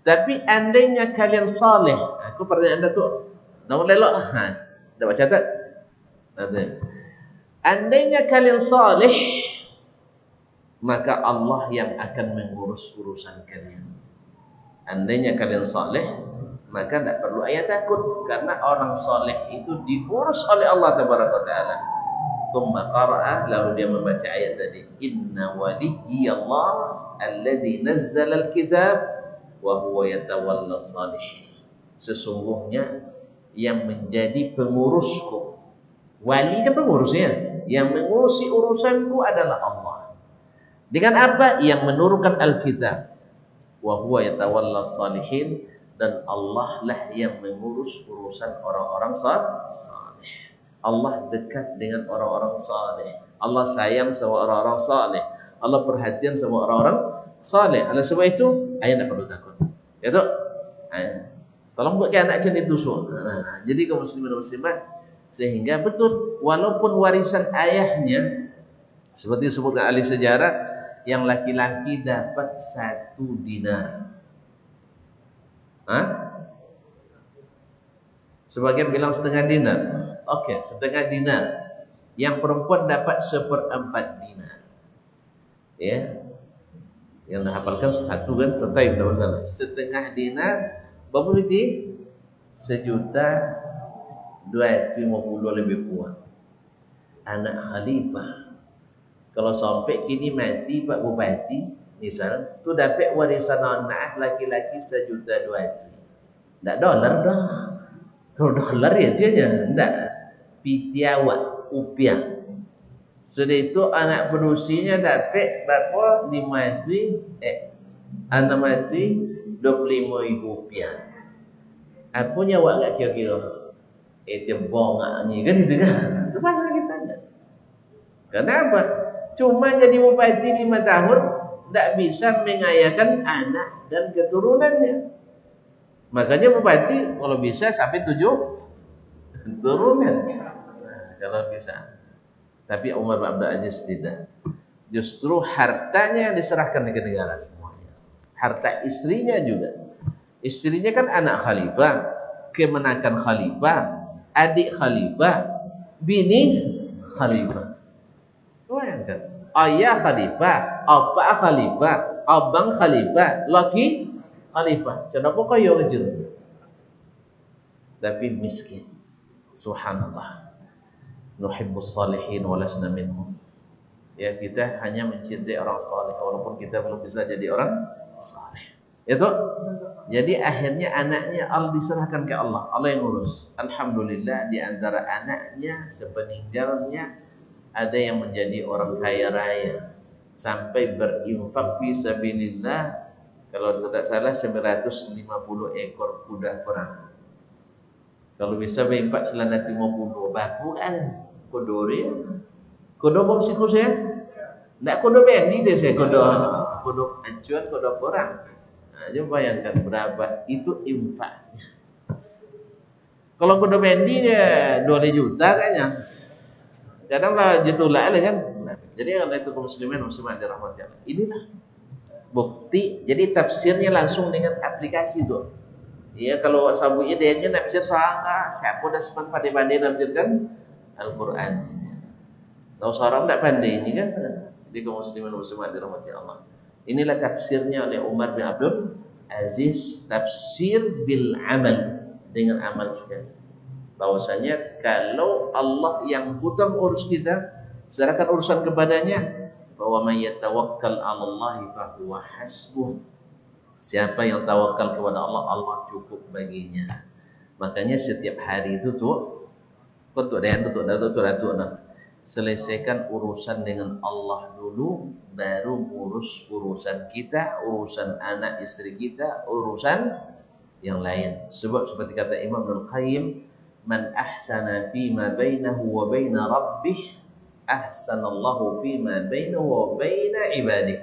Tapi andainya kalian saleh, aku pertanyaan anda tu, nak lelok, dah baca tak? Andainya kalian saleh, maka Allah yang akan mengurus urusan kalian. Andainya kalian saleh, maka tak perlu ayat takut, karena orang saleh itu diurus oleh Allah Tabaraka Taala. Thumma qara'a, lalu dia membaca ayat tadi, inna waliyallah alladzi nazzala alkitab wa huwa yatawalla salihin. Sesungguhnya yang menjadi pengurusku, wali kan pengurusnya, yang mengurusi urusanku adalah Allah. Dengan apa? Yang menurunkan Alkitab. Wa huwa yatawalla salihin, dan Allah lah yang mengurus urusan orang-orang saleh. Allah dekat dengan orang-orang saleh. Allah sayang sama orang-orang saleh. Allah perhatian sama orang-orang saleh. Oleh sebab itu, ayah tak perlu takut. Ya tu? Tolong buat anak macam itu semua. Jadi kaum muslimin dan muslimat, sehingga betul walaupun warisan ayahnya seperti disebutkan ahli sejarah, yang laki-laki dapat 1 dinar. Sebagian bilang setengah dinar. Okey, setengah dinar. Yang perempuan dapat 1/4 dinar. Ya. Yang hafalkan 1 kan, tetap tak masalah. Setengah dinar berapa berarti? 1.250.000 lebih kurang. Anak khalifah. Kalau sampai kini mati Pak Bupati, misal, tu dapat warisan anak laki-laki 1.200.000. Tak dolar dah. Kalau dolar ya tiada. Tak. Pitiawak, upiah. Sudah itu anak perusinya dapat berapa? 5 anak mati 25.000 rupiah. Apanya awak enggak kira-kira? Itu bongaknya kan itu kan. Itu bahasa kita enggak. Kenapa? Cuma jadi bupati 5 tahun, tak bisa mengayakan anak dan keturunannya. Makanya bupati kalau bisa sampai 7 turunan. Kalau bisa. Tapi Umar bin Abdul Aziz tidak. Justru hartanya diserahkan ke negara semuanya. Harta istrinya juga. Istrinya kan anak khalifah, kemenakan khalifah, adik khalifah, bini khalifah. Bayangkan, ayah khalifah, apa khalifah, abang khalifah, laki khalifah. Kenapa kaya kecil? Tapi miskin. Subhanallah. Nuhibbus salihin wa lasna minhum. Ya, kita hanya mencintai orang saleh walaupun kita belum bisa jadi orang saleh. Itu. Jadi akhirnya anaknya Allah diserahkan ke Allah. Allah yang ngurus. Alhamdulillah di antara anaknya sepeninggalnya ada yang menjadi orang kaya raya sampai berinfak fi sabilillah, kalau tidak salah 950 ekor kuda perang. Kalau bisa berinfak selana 50 baku kan kodore. Kodo bom siku saya. Ndak kodo bendi deh saya kodo acuan kodo perang. Nah, coba bayangkan berapa itu infaknya. Kalau kodo bendi dia 2 juta kayaknya. Kadang lah jatulah kan. Nah, jadi kalau itu kaum muslimin muslimat dirahmati Allah. Inilah bukti. Jadi tafsirnya langsung dengan aplikasi tuh. Ya kalau sabunya dia nafsir sangat. Siapa dah sempat pandai-pandai nafsirkan Al-Quran. Kalau seorang tak pandai ini kan. Jadi kaum muslimin muslimat dirahmati Allah. Inilah tafsirnya oleh Umar bin Abdul Aziz, tafsir bil amal, dengan amal sekali. Bahwasanya kalau Allah yang putar urus kita, serahkan urusan kepadanya, bahwa may yatawakkal 'alallahi fa huwa hasbuh. Siapa yang tawakal kepada Allah, Allah cukup baginya. Makanya setiap hari itu tuh selesaikan urusan dengan Allah dulu, baru urus urusan kita, urusan anak istri kita, urusan yang lain. Sebab seperti kata Imam Al-Qayyim, man ahsana fima bainahu wa baina rabbih ahsanallahu fima bainahu wa baina ibadih.